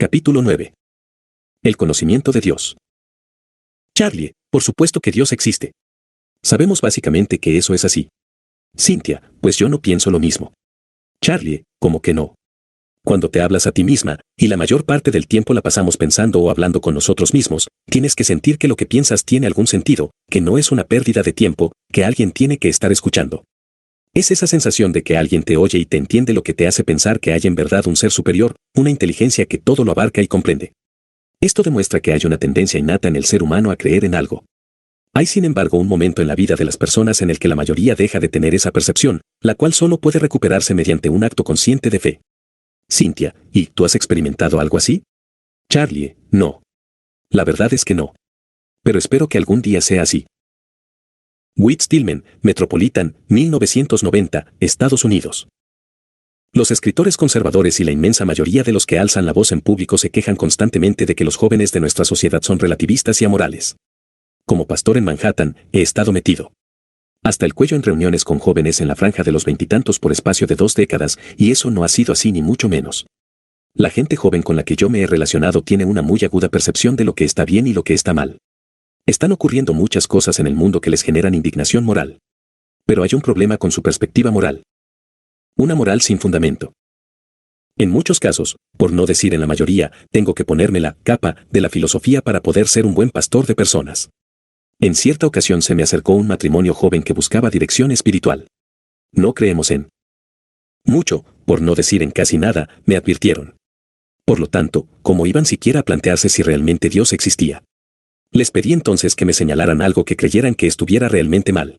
Capítulo 9. El conocimiento de Dios. Charlie, por supuesto que Dios existe. Sabemos básicamente que eso es así. Cynthia, pues yo no pienso lo mismo. Charlie, ¿cómo que no? Cuando te hablas a ti misma, y la mayor parte del tiempo la pasamos pensando o hablando con nosotros mismos, tienes que sentir que lo que piensas tiene algún sentido, que no es una pérdida de tiempo, que alguien tiene que estar escuchando. Es esa sensación de que alguien te oye y te entiende lo que te hace pensar que hay en verdad un ser superior, una inteligencia que todo lo abarca y comprende. Esto demuestra que hay una tendencia innata en el ser humano a creer en algo. Hay sin embargo un momento en la vida de las personas en el que la mayoría deja de tener esa percepción, la cual solo puede recuperarse mediante un acto consciente de fe. Cynthia, ¿y tú has experimentado algo así? Charlie, no. La verdad es que no. Pero espero que algún día sea así. Whit Stillman, Metropolitan, 1990, Estados Unidos. Los escritores conservadores y la inmensa mayoría de los que alzan la voz en público se quejan constantemente de que los jóvenes de nuestra sociedad son relativistas y amorales. Como pastor en Manhattan, he estado metido hasta el cuello en reuniones con jóvenes en la franja de los veintitantos por espacio de 2 décadas, y eso no ha sido así ni mucho menos. La gente joven con la que yo me he relacionado tiene una muy aguda percepción de lo que está bien y lo que está mal. Están ocurriendo muchas cosas en el mundo que les generan indignación moral. Pero hay un problema con su perspectiva moral. Una moral sin fundamento. En muchos casos, por no decir en la mayoría, tengo que ponerme la capa de la filosofía para poder ser un buen pastor de personas. En cierta ocasión se me acercó un matrimonio joven que buscaba dirección espiritual. No creemos en mucho, por no decir en casi nada, me advirtieron. Por lo tanto, ¿cómo iban siquiera a plantearse si realmente Dios existía? Les pedí entonces que me señalaran algo que creyeran que estuviera realmente mal.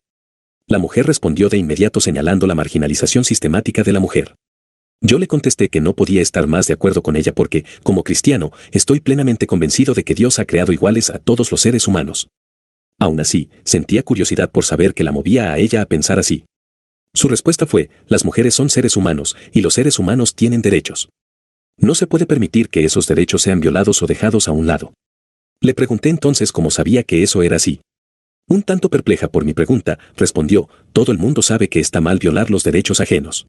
La mujer respondió de inmediato señalando la marginalización sistemática de la mujer. Yo le contesté que no podía estar más de acuerdo con ella porque, como cristiano, estoy plenamente convencido de que Dios ha creado iguales a todos los seres humanos. Aún así, sentía curiosidad por saber qué la movía a ella a pensar así. Su respuesta fue, las mujeres son seres humanos, y los seres humanos tienen derechos. No se puede permitir que esos derechos sean violados o dejados a un lado. Le pregunté entonces cómo sabía que eso era así. Un tanto perpleja por mi pregunta, respondió, todo el mundo sabe que está mal violar los derechos ajenos.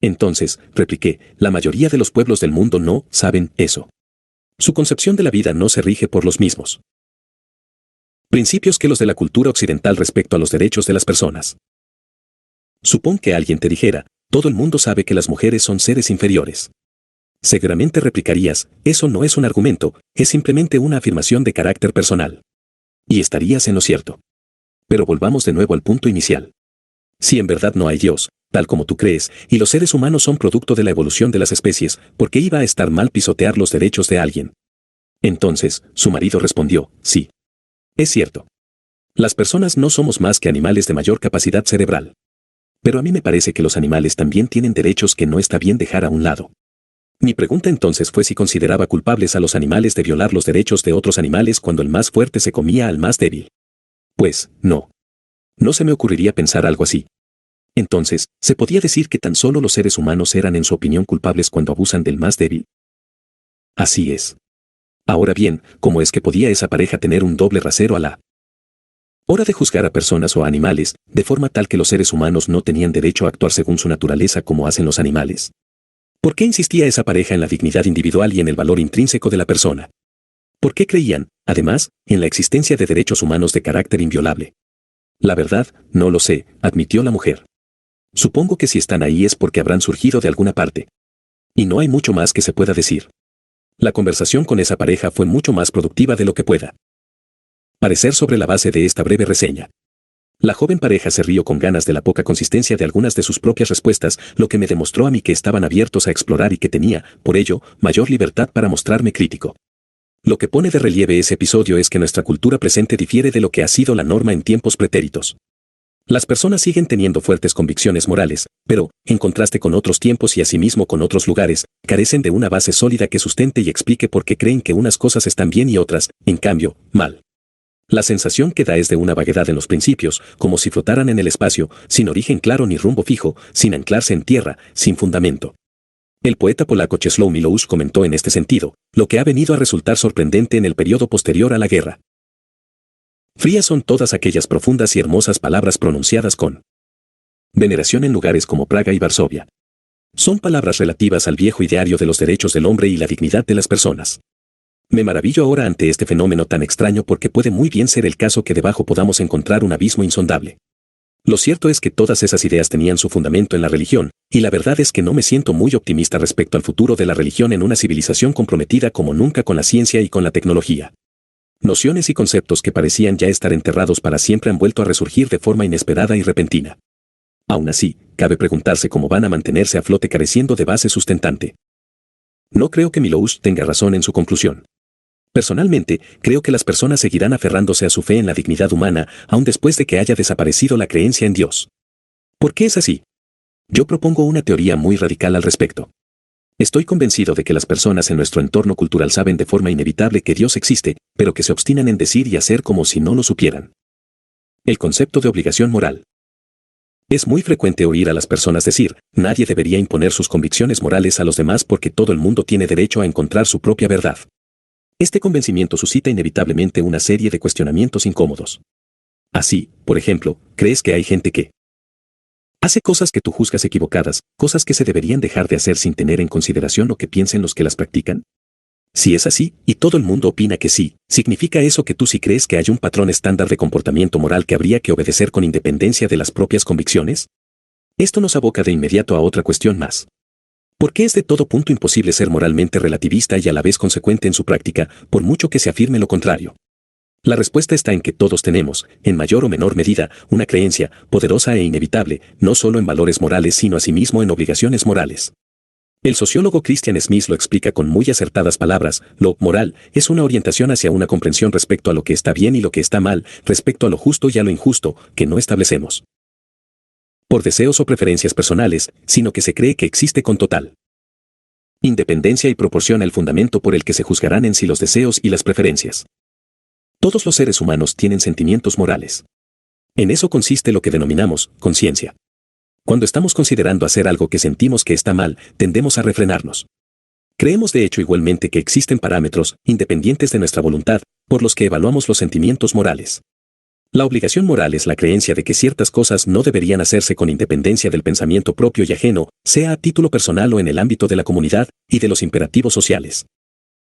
Entonces, repliqué, la mayoría de los pueblos del mundo no saben eso. Su concepción de la vida no se rige por los mismos principios que los de la cultura occidental respecto a los derechos de las personas. Supón que alguien te dijera, todo el mundo sabe que las mujeres son seres inferiores. Seguramente replicarías, eso no es un argumento, es simplemente una afirmación de carácter personal. Y estarías en lo cierto. Pero volvamos de nuevo al punto inicial. Si en verdad no hay Dios, tal como tú crees, y los seres humanos son producto de la evolución de las especies, ¿por qué iba a estar mal pisotear los derechos de alguien? Entonces, su marido respondió, sí. Es cierto. Las personas no somos más que animales de mayor capacidad cerebral. Pero a mí me parece que los animales también tienen derechos que no está bien dejar a un lado. Mi pregunta entonces fue si consideraba culpables a los animales de violar los derechos de otros animales cuando el más fuerte se comía al más débil. Pues, no. No se me ocurriría pensar algo así. Entonces, ¿se podía decir que tan solo los seres humanos eran en su opinión culpables cuando abusan del más débil? Así es. Ahora bien, ¿cómo es que podía esa pareja tener un doble rasero a la hora de juzgar a personas o a animales, de forma tal que los seres humanos no tenían derecho a actuar según su naturaleza como hacen los animales? ¿Por qué insistía esa pareja en la dignidad individual y en el valor intrínseco de la persona? ¿Por qué creían, además, en la existencia de derechos humanos de carácter inviolable? La verdad, no lo sé, admitió la mujer. Supongo que si están ahí es porque habrán surgido de alguna parte. Y no hay mucho más que se pueda decir. La conversación con esa pareja fue mucho más productiva de lo que pueda parecer sobre la base de esta breve reseña. La joven pareja se rió con ganas de la poca consistencia de algunas de sus propias respuestas, lo que me demostró a mí que estaban abiertos a explorar y que tenía, por ello, mayor libertad para mostrarme crítico. Lo que pone de relieve ese episodio es que nuestra cultura presente difiere de lo que ha sido la norma en tiempos pretéritos. Las personas siguen teniendo fuertes convicciones morales, pero, en contraste con otros tiempos y asimismo con otros lugares, carecen de una base sólida que sustente y explique por qué creen que unas cosas están bien y otras, en cambio, mal. La sensación que da es de una vaguedad en los principios, como si flotaran en el espacio, sin origen claro ni rumbo fijo, sin anclarse en tierra, sin fundamento. El poeta polaco Czesław Miłosz comentó en este sentido, lo que ha venido a resultar sorprendente en el periodo posterior a la guerra. Frías son todas aquellas profundas y hermosas palabras pronunciadas con veneración en lugares como Praga y Varsovia. Son palabras relativas al viejo ideario de los derechos del hombre y la dignidad de las personas. Me maravillo ahora ante este fenómeno tan extraño porque puede muy bien ser el caso que debajo podamos encontrar un abismo insondable. Lo cierto es que todas esas ideas tenían su fundamento en la religión, y la verdad es que no me siento muy optimista respecto al futuro de la religión en una civilización comprometida como nunca con la ciencia y con la tecnología. Nociones y conceptos que parecían ya estar enterrados para siempre han vuelto a resurgir de forma inesperada y repentina. Aún así, cabe preguntarse cómo van a mantenerse a flote careciendo de base sustentante. No creo que Miloš tenga razón en su conclusión. Personalmente, creo que las personas seguirán aferrándose a su fe en la dignidad humana, aun después de que haya desaparecido la creencia en Dios. ¿Por qué es así? Yo propongo una teoría muy radical al respecto. Estoy convencido de que las personas en nuestro entorno cultural saben de forma inevitable que Dios existe, pero que se obstinan en decir y hacer como si no lo supieran. El concepto de obligación moral. Es muy frecuente oír a las personas decir, nadie debería imponer sus convicciones morales a los demás porque todo el mundo tiene derecho a encontrar su propia verdad. Este convencimiento suscita inevitablemente una serie de cuestionamientos incómodos. Así, por ejemplo, ¿crees que hay gente que hace cosas que tú juzgas equivocadas, cosas que se deberían dejar de hacer sin tener en consideración lo que piensen los que las practican? Si es así, y todo el mundo opina que sí, ¿significa eso que tú sí crees que hay un patrón estándar de comportamiento moral que habría que obedecer con independencia de las propias convicciones? Esto nos aboca de inmediato a otra cuestión más. ¿Por qué es de todo punto imposible ser moralmente relativista y a la vez consecuente en su práctica, por mucho que se afirme lo contrario? La respuesta está en que todos tenemos, en mayor o menor medida, una creencia, poderosa e inevitable, no solo en valores morales sino asimismo en obligaciones morales. El sociólogo Christian Smith lo explica con muy acertadas palabras: lo moral es una orientación hacia una comprensión respecto a lo que está bien y lo que está mal, respecto a lo justo y a lo injusto, que no establecemos por deseos o preferencias personales, sino que se cree que existe con total independencia y proporciona el fundamento por el que se juzgarán en sí los deseos y las preferencias. Todos los seres humanos tienen sentimientos morales. En eso consiste lo que denominamos conciencia. Cuando estamos considerando hacer algo que sentimos que está mal, tendemos a refrenarnos. Creemos de hecho igualmente que existen parámetros, independientes de nuestra voluntad, por los que evaluamos los sentimientos morales. La obligación moral es la creencia de que ciertas cosas no deberían hacerse con independencia del pensamiento propio y ajeno, sea a título personal o en el ámbito de la comunidad y de los imperativos sociales.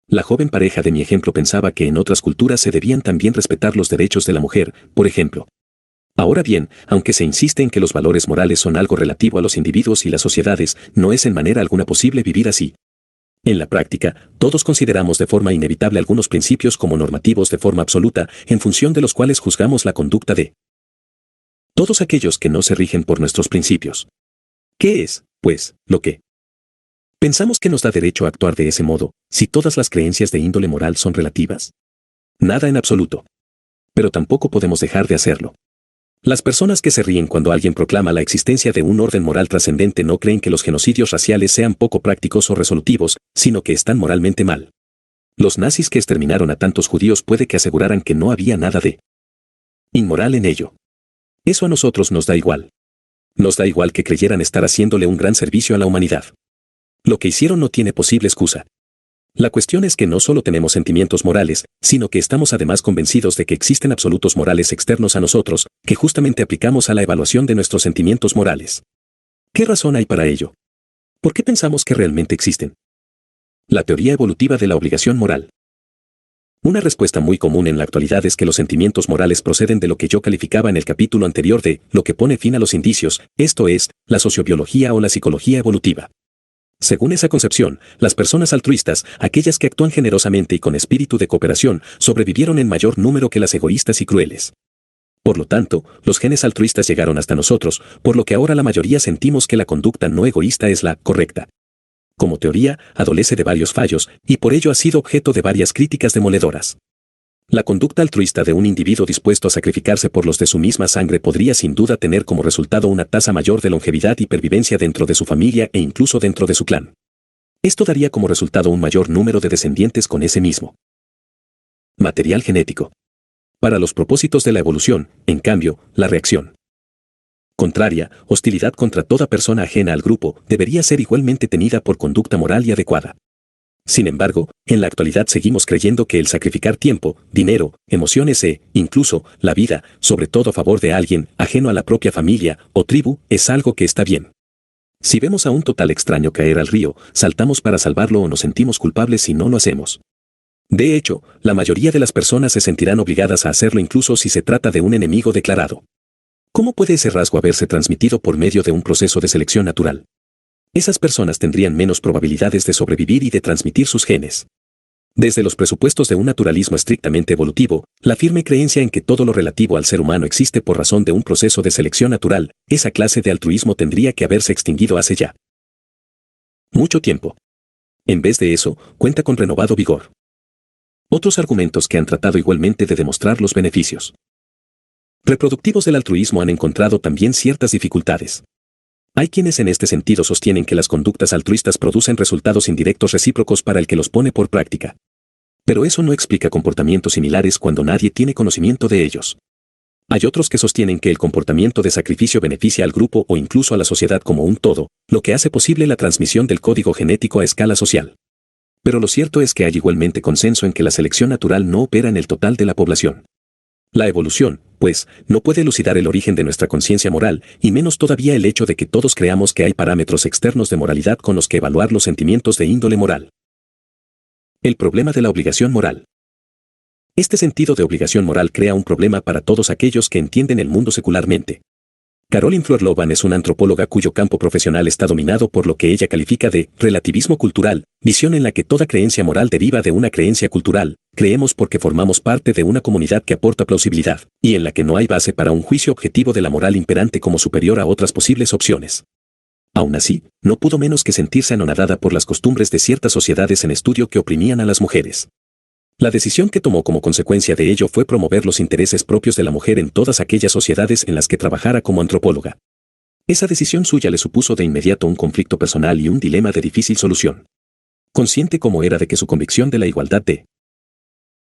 La joven pareja de mi ejemplo pensaba que en otras culturas se debían también respetar los derechos de la mujer, por ejemplo. Ahora bien, aunque se insiste en que los valores morales son algo relativo a los individuos y las sociedades, no es en manera alguna posible vivir así. En la práctica, todos consideramos de forma inevitable algunos principios como normativos de forma absoluta, en función de los cuales juzgamos la conducta de todos aquellos que no se rigen por nuestros principios. ¿Qué es, pues, lo que pensamos que nos da derecho a actuar de ese modo, si todas las creencias de índole moral son relativas? Nada en absoluto. Pero tampoco podemos dejar de hacerlo. Las personas que se ríen cuando alguien proclama la existencia de un orden moral trascendente no creen que los genocidios raciales sean poco prácticos o resolutivos, sino que están moralmente mal. Los nazis que exterminaron a tantos judíos puede que aseguraran que no había nada de inmoral en ello. Eso a nosotros nos da igual. Nos da igual que creyeran estar haciéndole un gran servicio a la humanidad. Lo que hicieron no tiene posible excusa. La cuestión es que no solo tenemos sentimientos morales, sino que estamos además convencidos de que existen absolutos morales externos a nosotros, que justamente aplicamos a la evaluación de nuestros sentimientos morales. ¿Qué razón hay para ello? ¿Por qué pensamos que realmente existen? La teoría evolutiva de la obligación moral. Una respuesta muy común en la actualidad es que los sentimientos morales proceden de lo que yo calificaba en el capítulo anterior de lo que pone fin a los indicios, esto es, la sociobiología o la psicología evolutiva. Según esa concepción, las personas altruistas, aquellas que actúan generosamente y con espíritu de cooperación, sobrevivieron en mayor número que las egoístas y crueles. Por lo tanto, los genes altruistas llegaron hasta nosotros, por lo que ahora la mayoría sentimos que la conducta no egoísta es la correcta. Como teoría, adolece de varios fallos, y por ello ha sido objeto de varias críticas demoledoras. La conducta altruista de un individuo dispuesto a sacrificarse por los de su misma sangre podría sin duda tener como resultado una tasa mayor de longevidad y pervivencia dentro de su familia e incluso dentro de su clan. Esto daría como resultado un mayor número de descendientes con ese mismo material genético. Para los propósitos de la evolución, en cambio, la reacción contraria, hostilidad contra toda persona ajena al grupo, debería ser igualmente tenida por conducta moral y adecuada. Sin embargo, en la actualidad seguimos creyendo que el sacrificar tiempo, dinero, emociones e, incluso, la vida, sobre todo a favor de alguien, ajeno a la propia familia o tribu, es algo que está bien. Si vemos a un total extraño caer al río, saltamos para salvarlo o nos sentimos culpables si no lo hacemos. De hecho, la mayoría de las personas se sentirán obligadas a hacerlo incluso si se trata de un enemigo declarado. ¿Cómo puede ese rasgo haberse transmitido por medio de un proceso de selección natural? Esas personas tendrían menos probabilidades de sobrevivir y de transmitir sus genes. Desde los presupuestos de un naturalismo estrictamente evolutivo, la firme creencia en que todo lo relativo al ser humano existe por razón de un proceso de selección natural, esa clase de altruismo tendría que haberse extinguido hace ya mucho tiempo. En vez de eso, cuenta con renovado vigor. Otros argumentos que han tratado igualmente de demostrar los beneficios reproductivos del altruismo han encontrado también ciertas dificultades. Hay quienes en este sentido sostienen que las conductas altruistas producen resultados indirectos recíprocos para el que los pone por práctica. Pero eso no explica comportamientos similares cuando nadie tiene conocimiento de ellos. Hay otros que sostienen que el comportamiento de sacrificio beneficia al grupo o incluso a la sociedad como un todo, lo que hace posible la transmisión del código genético a escala social. Pero lo cierto es que hay igualmente consenso en que la selección natural no opera en el total de la población. La evolución, pues, no puede elucidar el origen de nuestra conciencia moral, y menos todavía el hecho de que todos creamos que hay parámetros externos de moralidad con los que evaluar los sentimientos de índole moral. El problema de la obligación moral. Este sentido de obligación moral crea un problema para todos aquellos que entienden el mundo secularmente. Caroline Florlovan es una antropóloga cuyo campo profesional está dominado por lo que ella califica de relativismo cultural, visión en la que toda creencia moral deriva de una creencia cultural, creemos porque formamos parte de una comunidad que aporta plausibilidad, y en la que no hay base para un juicio objetivo de la moral imperante como superior a otras posibles opciones. Aún así, no pudo menos que sentirse anonadada por las costumbres de ciertas sociedades en estudio que oprimían a las mujeres. La decisión que tomó como consecuencia de ello fue promover los intereses propios de la mujer en todas aquellas sociedades en las que trabajara como antropóloga. Esa decisión suya le supuso de inmediato un conflicto personal y un dilema de difícil solución. Consciente como era de que su convicción de la igualdad de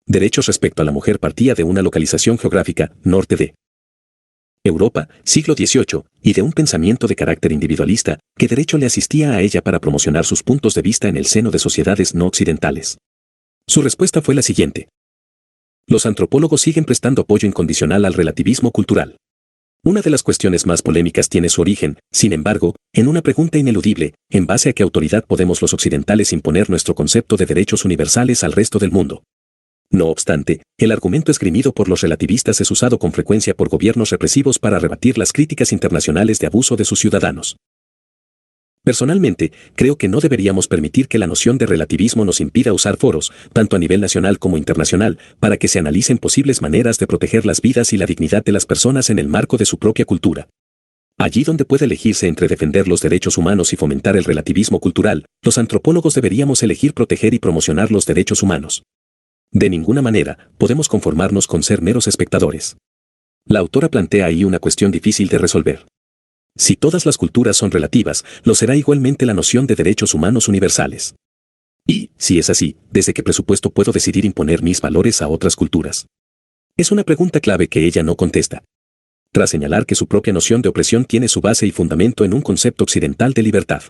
derechos respecto a la mujer partía de una localización geográfica, norte de Europa, siglo XVIII, y de un pensamiento de carácter individualista, ¿qué derecho le asistía a ella para promocionar sus puntos de vista en el seno de sociedades no occidentales? Su respuesta fue la siguiente. Los antropólogos siguen prestando apoyo incondicional al relativismo cultural. Una de las cuestiones más polémicas tiene su origen, sin embargo, en una pregunta ineludible, ¿en base a qué autoridad podemos los occidentales imponer nuestro concepto de derechos universales al resto del mundo? No obstante, el argumento esgrimido por los relativistas es usado con frecuencia por gobiernos represivos para rebatir las críticas internacionales de abuso de sus ciudadanos. Personalmente, creo que no deberíamos permitir que la noción de relativismo nos impida usar foros, tanto a nivel nacional como internacional, para que se analicen posibles maneras de proteger las vidas y la dignidad de las personas en el marco de su propia cultura. Allí donde puede elegirse entre defender los derechos humanos y fomentar el relativismo cultural, los antropólogos deberíamos elegir proteger y promocionar los derechos humanos. De ninguna manera podemos conformarnos con ser meros espectadores. La autora plantea ahí una cuestión difícil de resolver. Si todas las culturas son relativas, lo será igualmente la noción de derechos humanos universales. Y, si es así, ¿desde qué presupuesto puedo decidir imponer mis valores a otras culturas? Es una pregunta clave que ella no contesta. Tras señalar que su propia noción de opresión tiene su base y fundamento en un concepto occidental de libertad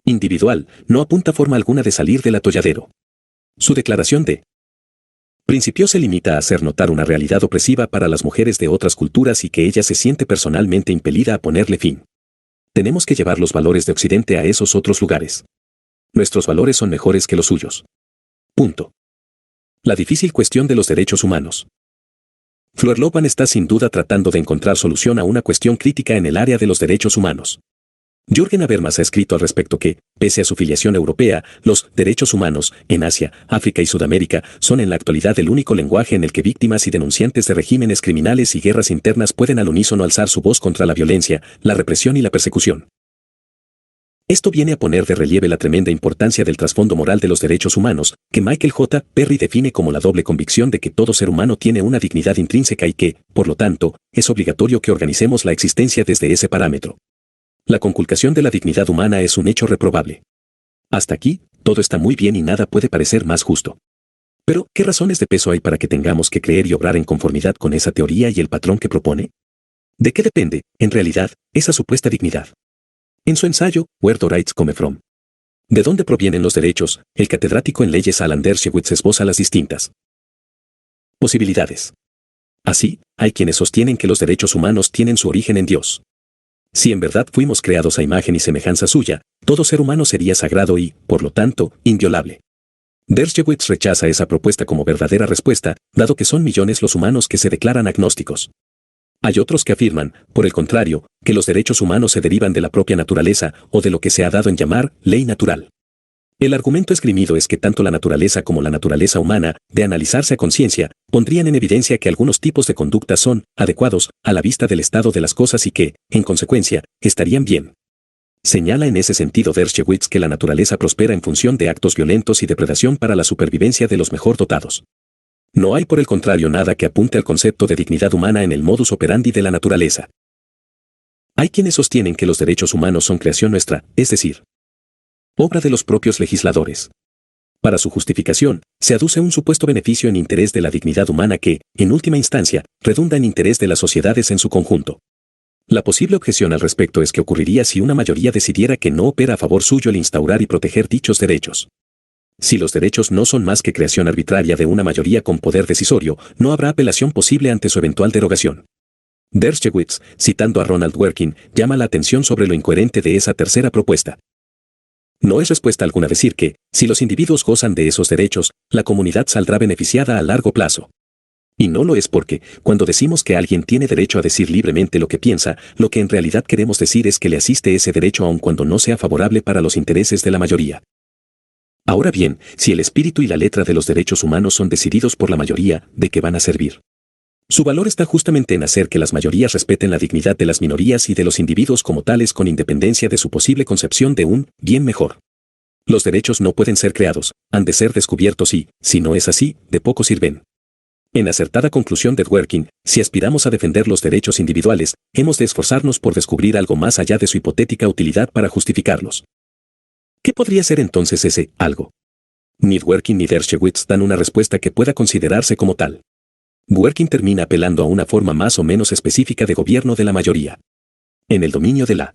individual, no apunta forma alguna de salir del atolladero. Su declaración de principio se limita a hacer notar una realidad opresiva para las mujeres de otras culturas y que ella se siente personalmente impelida a ponerle fin. Tenemos que llevar los valores de Occidente a esos otros lugares. Nuestros valores son mejores que los suyos. Punto. La difícil cuestión de los derechos humanos. Florlovan está sin duda tratando de encontrar solución a una cuestión crítica en el área de los derechos humanos. Jürgen Habermas ha escrito al respecto que, pese a su filiación europea, los derechos humanos, en Asia, África y Sudamérica, son en la actualidad el único lenguaje en el que víctimas y denunciantes de regímenes criminales y guerras internas pueden al unísono alzar su voz contra la violencia, la represión y la persecución. Esto viene a poner de relieve la tremenda importancia del trasfondo moral de los derechos humanos, que Michael J. Perry define como la doble convicción de que todo ser humano tiene una dignidad intrínseca y que, por lo tanto, es obligatorio que organicemos la existencia desde ese parámetro. La conculcación de la dignidad humana es un hecho reprobable. Hasta aquí, todo está muy bien y nada puede parecer más justo. Pero, ¿qué razones de peso hay para que tengamos que creer y obrar en conformidad con esa teoría y el patrón que propone? ¿De qué depende, en realidad, esa supuesta dignidad? En su ensayo, Where do rights come from? ¿De dónde provienen los derechos? El catedrático en leyes Alan Dershowitz esboza las distintas posibilidades. Así, hay quienes sostienen que los derechos humanos tienen su origen en Dios. Si en verdad fuimos creados a imagen y semejanza suya, todo ser humano sería sagrado y, por lo tanto, inviolable. Dershowitz rechaza esa propuesta como verdadera respuesta, dado que son millones los humanos que se declaran agnósticos. Hay otros que afirman, por el contrario, que los derechos humanos se derivan de la propia naturaleza o de lo que se ha dado en llamar ley natural. El argumento esgrimido es que tanto la naturaleza como la naturaleza humana, de analizarse a conciencia, pondrían en evidencia que algunos tipos de conducta son adecuados a la vista del estado de las cosas y que, en consecuencia, estarían bien. Señala en ese sentido Dershowitz que la naturaleza prospera en función de actos violentos y depredación para la supervivencia de los mejor dotados. No hay por el contrario nada que apunte al concepto de dignidad humana en el modus operandi de la naturaleza. Hay quienes sostienen que los derechos humanos son creación nuestra, es decir, obra de los propios legisladores. Para su justificación, se aduce un supuesto beneficio en interés de la dignidad humana que, en última instancia, redunda en interés de las sociedades en su conjunto. La posible objeción al respecto es que ocurriría si una mayoría decidiera que no opera a favor suyo el instaurar y proteger dichos derechos. Si los derechos no son más que creación arbitraria de una mayoría con poder decisorio, no habrá apelación posible ante su eventual derogación. Dershowitz, citando a Ronald Dworkin, llama la atención sobre lo incoherente de esa tercera propuesta. No es respuesta alguna decir que, si los individuos gozan de esos derechos, la comunidad saldrá beneficiada a largo plazo. Y no lo es porque, cuando decimos que alguien tiene derecho a decir libremente lo que piensa, lo que en realidad queremos decir es que le asiste ese derecho aun cuando no sea favorable para los intereses de la mayoría. Ahora bien, si el espíritu y la letra de los derechos humanos son decididos por la mayoría, ¿de qué van a servir? Su valor está justamente en hacer que las mayorías respeten la dignidad de las minorías y de los individuos como tales con independencia de su posible concepción de un bien mejor. Los derechos no pueden ser creados, han de ser descubiertos y, si no es así, de poco sirven. En acertada conclusión de Dworkin, si aspiramos a defender los derechos individuales, hemos de esforzarnos por descubrir algo más allá de su hipotética utilidad para justificarlos. ¿Qué podría ser entonces ese algo? Ni Dworkin ni Dershowitz dan una respuesta que pueda considerarse como tal. Dworkin termina apelando a una forma más o menos específica de gobierno de la mayoría. En el dominio de la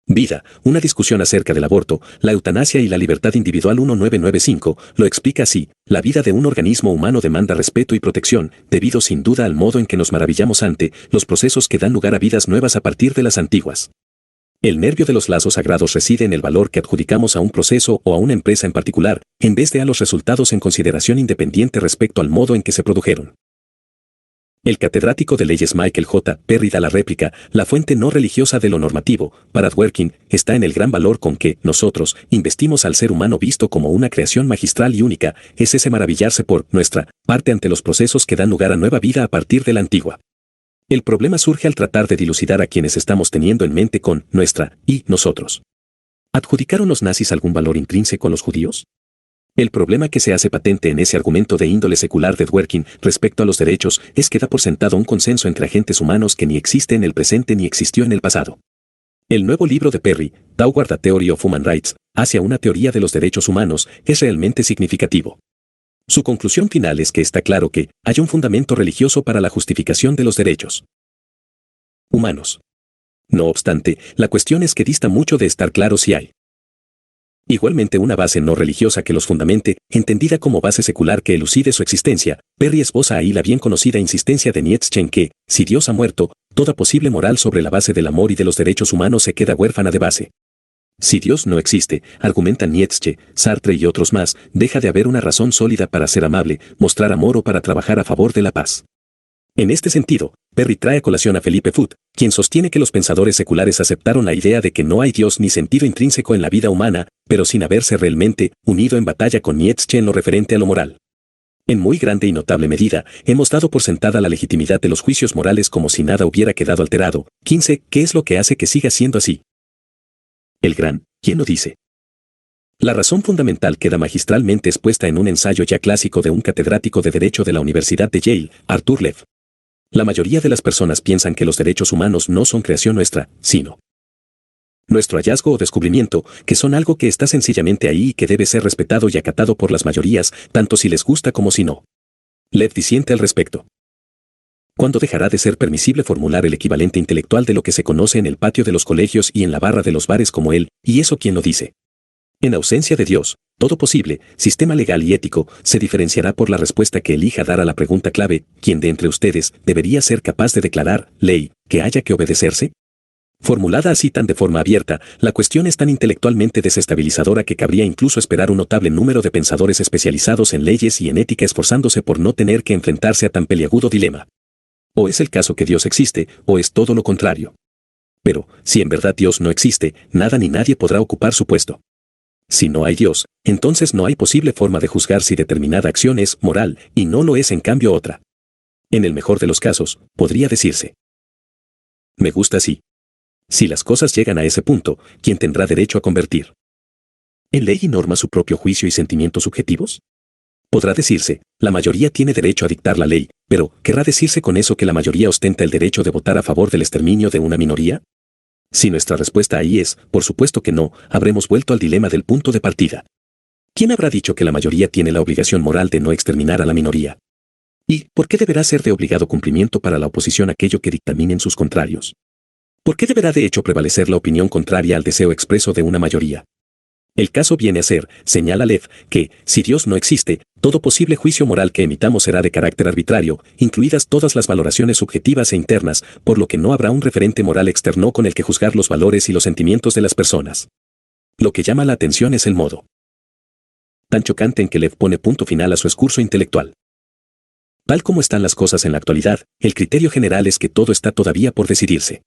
vida, una discusión acerca del aborto, la eutanasia y la libertad individual 1995, lo explica así: la vida de un organismo humano demanda respeto y protección, debido sin duda al modo en que nos maravillamos ante los procesos que dan lugar a vidas nuevas a partir de las antiguas. El nervio de los lazos sagrados reside en el valor que adjudicamos a un proceso o a una empresa en particular, en vez de a los resultados en consideración independiente respecto al modo en que se produjeron. El catedrático de leyes Michael J. Perry da la réplica: la fuente no religiosa de lo normativo, para Dworkin, está en el gran valor con que nosotros investimos al ser humano visto como una creación magistral y única, es ese maravillarse por nuestra parte ante los procesos que dan lugar a nueva vida a partir de la antigua. El problema surge al tratar de dilucidar a quienes estamos teniendo en mente con nuestra y nosotros. ¿Adjudicaron los nazis algún valor intrínseco a los judíos? El problema que se hace patente en ese argumento de índole secular de Dworkin respecto a los derechos es que da por sentado un consenso entre agentes humanos que ni existe en el presente ni existió en el pasado. El nuevo libro de Perry, Toward a Theory of Human Rights, hacia una teoría de los derechos humanos, es realmente significativo. Su conclusión final es que está claro que hay un fundamento religioso para la justificación de los derechos humanos. No obstante, la cuestión es que dista mucho de estar claro si hay igualmente una base no religiosa que los fundamente, entendida como base secular que elucide su existencia. Perry esboza ahí la bien conocida insistencia de Nietzsche en que, si Dios ha muerto, toda posible moral sobre la base del amor y de los derechos humanos se queda huérfana de base. Si Dios no existe, argumentan Nietzsche, Sartre y otros más, deja de haber una razón sólida para ser amable, mostrar amor o para trabajar a favor de la paz. En este sentido, Perry trae a colación a Philippe Foot, quien sostiene que los pensadores seculares aceptaron la idea de que no hay Dios ni sentido intrínseco en la vida humana, pero sin haberse realmente unido en batalla con Nietzsche en lo referente a lo moral. En muy grande y notable medida, hemos dado por sentada la legitimidad de los juicios morales como si nada hubiera quedado alterado. 15. ¿Qué es lo que hace que siga siendo así? El gran, ¿quién lo dice? La razón fundamental queda magistralmente expuesta en un ensayo ya clásico de un catedrático de Derecho de la Universidad de Yale, Arthur Lev. La mayoría de las personas piensan que los derechos humanos no son creación nuestra, sino nuestro hallazgo o descubrimiento, que son algo que está sencillamente ahí y que debe ser respetado y acatado por las mayorías, tanto si les gusta como si no. Lev disiente al respecto. ¿Cuándo dejará de ser permisible formular el equivalente intelectual de lo que se conoce en el patio de los colegios y en la barra de los bares como él, y eso quién lo dice? En ausencia de Dios, todo posible sistema legal y ético se diferenciará por la respuesta que elija dar a la pregunta clave: ¿quién de entre ustedes debería ser capaz de declarar ley que haya que obedecerse? Formulada así tan de forma abierta, la cuestión es tan intelectualmente desestabilizadora que cabría incluso esperar un notable número de pensadores especializados en leyes y en ética esforzándose por no tener que enfrentarse a tan peliagudo dilema. O es el caso que Dios existe, o es todo lo contrario. Pero, si en verdad Dios no existe, nada ni nadie podrá ocupar su puesto. Si no hay Dios, entonces no hay posible forma de juzgar si determinada acción es moral y no lo es en cambio otra. En el mejor de los casos, podría decirse: me gusta así. Si las cosas llegan a ese punto, ¿quién tendrá derecho a convertir en ley y norma su propio juicio y sentimientos subjetivos? Podrá decirse, la mayoría tiene derecho a dictar la ley, pero ¿querrá decirse con eso que la mayoría ostenta el derecho de votar a favor del exterminio de una minoría? Si nuestra respuesta ahí es, por supuesto que no, habremos vuelto al dilema del punto de partida. ¿Quién habrá dicho que la mayoría tiene la obligación moral de no exterminar a la minoría? ¿Y por qué deberá ser de obligado cumplimiento para la oposición aquello que dictaminen sus contrarios? ¿Por qué deberá de hecho prevalecer la opinión contraria al deseo expreso de una mayoría? El caso viene a ser, señala Lev, que, si Dios no existe, todo posible juicio moral que emitamos será de carácter arbitrario, incluidas todas las valoraciones subjetivas e internas, por lo que no habrá un referente moral externo con el que juzgar los valores y los sentimientos de las personas. Lo que llama la atención es el modo tan chocante en que Lev pone punto final a su escurso intelectual. Tal como están las cosas en la actualidad, el criterio general es que todo está todavía por decidirse.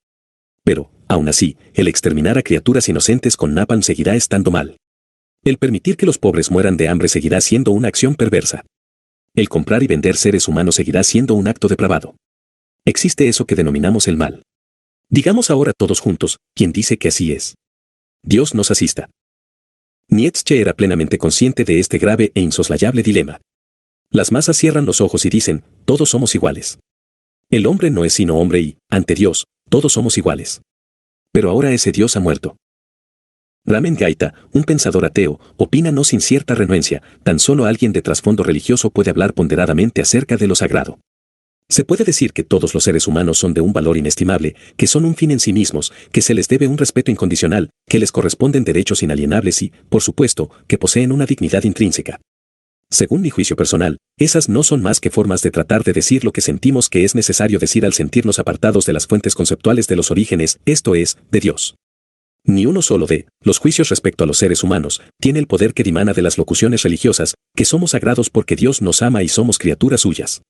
Pero, aún así, el exterminar a criaturas inocentes con napalm seguirá estando mal. El permitir que los pobres mueran de hambre seguirá siendo una acción perversa. El comprar y vender seres humanos seguirá siendo un acto depravado. Existe eso que denominamos el mal. Digamos ahora todos juntos, ¿quién dice que así es? Dios nos asista. Nietzsche era plenamente consciente de este grave e insoslayable dilema. Las masas cierran los ojos y dicen, todos somos iguales. El hombre no es sino hombre y, ante Dios, todos somos iguales. Pero ahora ese Dios ha muerto. Ramen Gaita, un pensador ateo, opina no sin cierta renuencia, tan solo alguien de trasfondo religioso puede hablar ponderadamente acerca de lo sagrado. Se puede decir que todos los seres humanos son de un valor inestimable, que son un fin en sí mismos, que se les debe un respeto incondicional, que les corresponden derechos inalienables y, por supuesto, que poseen una dignidad intrínseca. Según mi juicio personal, esas no son más que formas de tratar de decir lo que sentimos que es necesario decir al sentirnos apartados de las fuentes conceptuales de los orígenes, esto es, de Dios. Ni uno solo de los juicios respecto a los seres humanos tiene el poder que dimana de las locuciones religiosas, que somos sagrados porque Dios nos ama y somos criaturas suyas.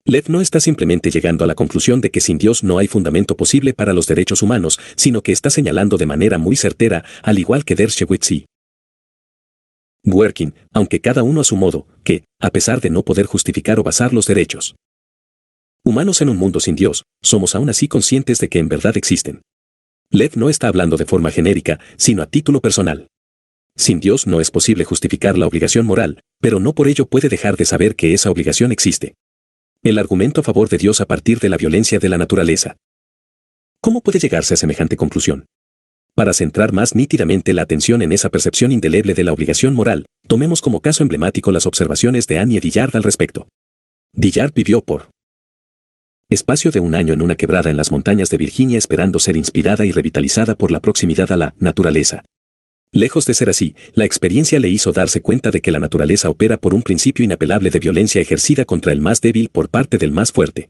Lev no está simplemente llegando a la conclusión de que sin Dios no hay fundamento posible para los derechos humanos, sino que está señalando de manera muy certera, al igual que Dershowitz y Dworkin, aunque cada uno a su modo, que, a pesar de no poder justificar o basar los derechos humanos en un mundo sin Dios, somos aún así conscientes de que en verdad existen. Lev no está hablando de forma genérica, sino a título personal. Sin Dios no es posible justificar la obligación moral, pero no por ello puede dejar de saber que esa obligación existe. El argumento a favor de Dios a partir de la violencia de la naturaleza. ¿Cómo puede llegarse a semejante conclusión? Para centrar más nítidamente la atención en esa percepción indeleble de la obligación moral, tomemos como caso emblemático las observaciones de Annie Dillard al respecto. Dillard vivió por espacio de un año en una quebrada en las montañas de Virginia esperando ser inspirada y revitalizada por la proximidad a la naturaleza. Lejos de ser así, la experiencia le hizo darse cuenta de que la naturaleza opera por un principio inapelable de violencia ejercida contra el más débil por parte del más fuerte.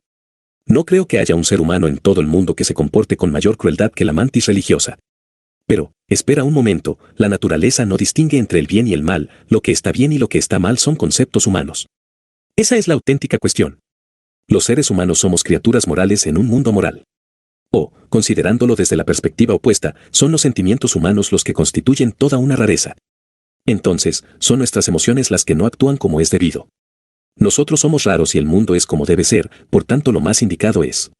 No creo que haya un ser humano en todo el mundo que se comporte con mayor crueldad que la mantis religiosa. Pero, espera un momento, la naturaleza no distingue entre el bien y el mal, lo que está bien y lo que está mal son conceptos humanos. Esa es la auténtica cuestión. Los seres humanos somos criaturas morales en un mundo moral. O, considerándolo desde la perspectiva opuesta, son los sentimientos humanos los que constituyen toda una rareza. Entonces, son nuestras emociones las que no actúan como es debido. Nosotros somos raros y el mundo es como debe ser, por tanto lo más indicado es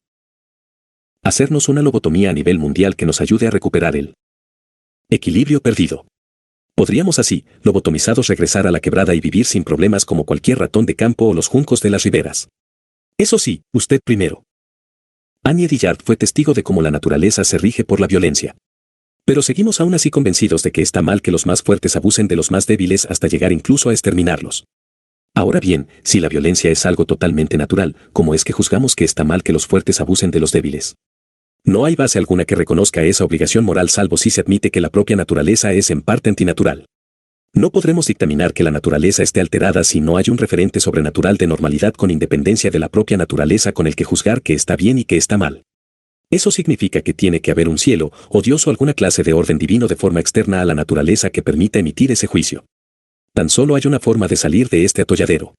hacernos una lobotomía a nivel mundial que nos ayude a recuperar el equilibrio perdido. Podríamos así, lobotomizados, regresar a la quebrada y vivir sin problemas como cualquier ratón de campo o los juncos de las riberas. Eso sí, usted primero. Annie Dillard fue testigo de cómo la naturaleza se rige por la violencia. Pero seguimos aún así convencidos de que está mal que los más fuertes abusen de los más débiles hasta llegar incluso a exterminarlos. Ahora bien, si la violencia es algo totalmente natural, ¿cómo es que juzgamos que está mal que los fuertes abusen de los débiles? No hay base alguna que reconozca esa obligación moral salvo si se admite que la propia naturaleza es en parte antinatural. No podremos dictaminar que la naturaleza esté alterada si no hay un referente sobrenatural de normalidad con independencia de la propia naturaleza con el que juzgar que está bien y que está mal. Eso significa que tiene que haber un cielo, o Dios o alguna clase de orden divino de forma externa a la naturaleza que permita emitir ese juicio. Tan solo hay una forma de salir de este atolladero.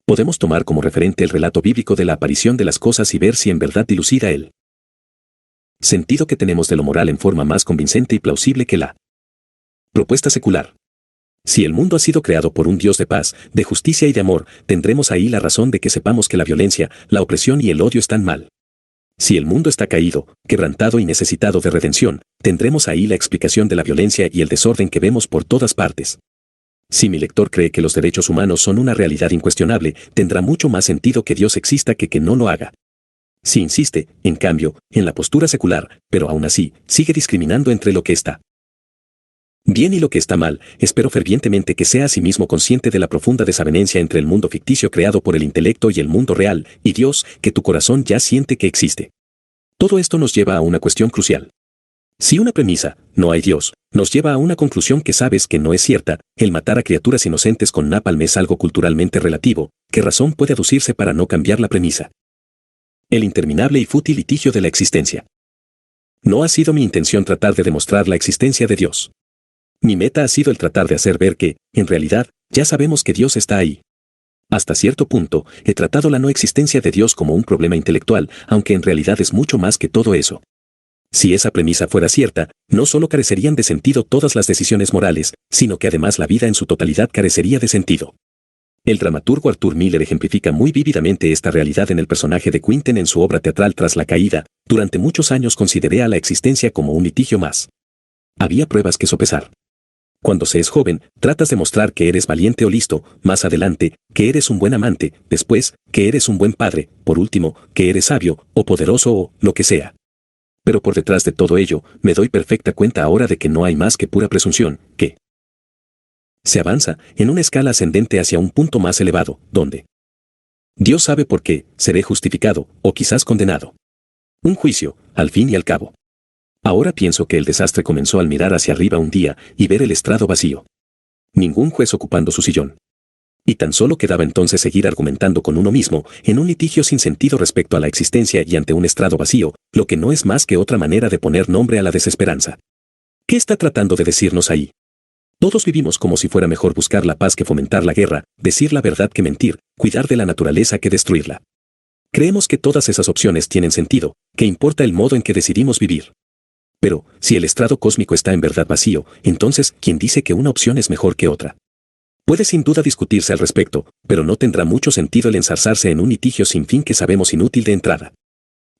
Podemos tomar como referente el relato bíblico de la aparición de las cosas y ver si en verdad dilucida el sentido que tenemos de lo moral en forma más convincente y plausible que la propuesta secular. Si el mundo ha sido creado por un Dios de paz, de justicia y de amor, tendremos ahí la razón de que sepamos que la violencia, la opresión y el odio están mal. Si el mundo está caído, quebrantado y necesitado de redención, tendremos ahí la explicación de la violencia y el desorden que vemos por todas partes. Si mi lector cree que los derechos humanos son una realidad incuestionable, tendrá mucho más sentido que Dios exista que no lo haga. Si insiste, en cambio, en la postura secular, pero aún así, sigue discriminando entre lo que está bien y lo que está mal, espero fervientemente que sea asimismo consciente de la profunda desavenencia entre el mundo ficticio creado por el intelecto y el mundo real, y Dios, que tu corazón ya siente que existe. Todo esto nos lleva a una cuestión crucial. Si una premisa, no hay Dios, nos lleva a una conclusión que sabes que no es cierta, el matar a criaturas inocentes con napalm es algo culturalmente relativo, ¿qué razón puede aducirse para no cambiar la premisa? El interminable y fútil litigio de la existencia. No ha sido mi intención tratar de demostrar la existencia de Dios. Mi meta ha sido el tratar de hacer ver que, en realidad, ya sabemos que Dios está ahí. Hasta cierto punto, he tratado la no existencia de Dios como un problema intelectual, aunque en realidad es mucho más que todo eso. Si esa premisa fuera cierta, no solo carecerían de sentido todas las decisiones morales, sino que además la vida en su totalidad carecería de sentido. El dramaturgo Arthur Miller ejemplifica muy vívidamente esta realidad en el personaje de Quentin en su obra teatral Tras la caída. Durante muchos años consideré a la existencia como un litigio más. Había pruebas que sopesar. Cuando se es joven, tratas de mostrar que eres valiente o listo, más adelante, que eres un buen amante, después, que eres un buen padre, por último, que eres sabio, o poderoso o lo que sea. Pero por detrás de todo ello, me doy perfecta cuenta ahora de que no hay más que pura presunción, que se avanza en una escala ascendente hacia un punto más elevado, donde Dios sabe por qué, seré justificado, o quizás condenado. Un juicio, al fin y al cabo. Ahora pienso que el desastre comenzó al mirar hacia arriba un día y ver el estrado vacío. Ningún juez ocupando su sillón. Y tan solo quedaba entonces seguir argumentando con uno mismo, en un litigio sin sentido respecto a la existencia y ante un estrado vacío, lo que no es más que otra manera de poner nombre a la desesperanza. ¿Qué está tratando de decirnos ahí? Todos vivimos como si fuera mejor buscar la paz que fomentar la guerra, decir la verdad que mentir, cuidar de la naturaleza que destruirla. Creemos que todas esas opciones tienen sentido, que importa el modo en que decidimos vivir. Pero, si el estrado cósmico está en verdad vacío, entonces, ¿quién dice que una opción es mejor que otra? Puede sin duda discutirse al respecto, pero no tendrá mucho sentido el enzarzarse en un litigio sin fin que sabemos inútil de entrada.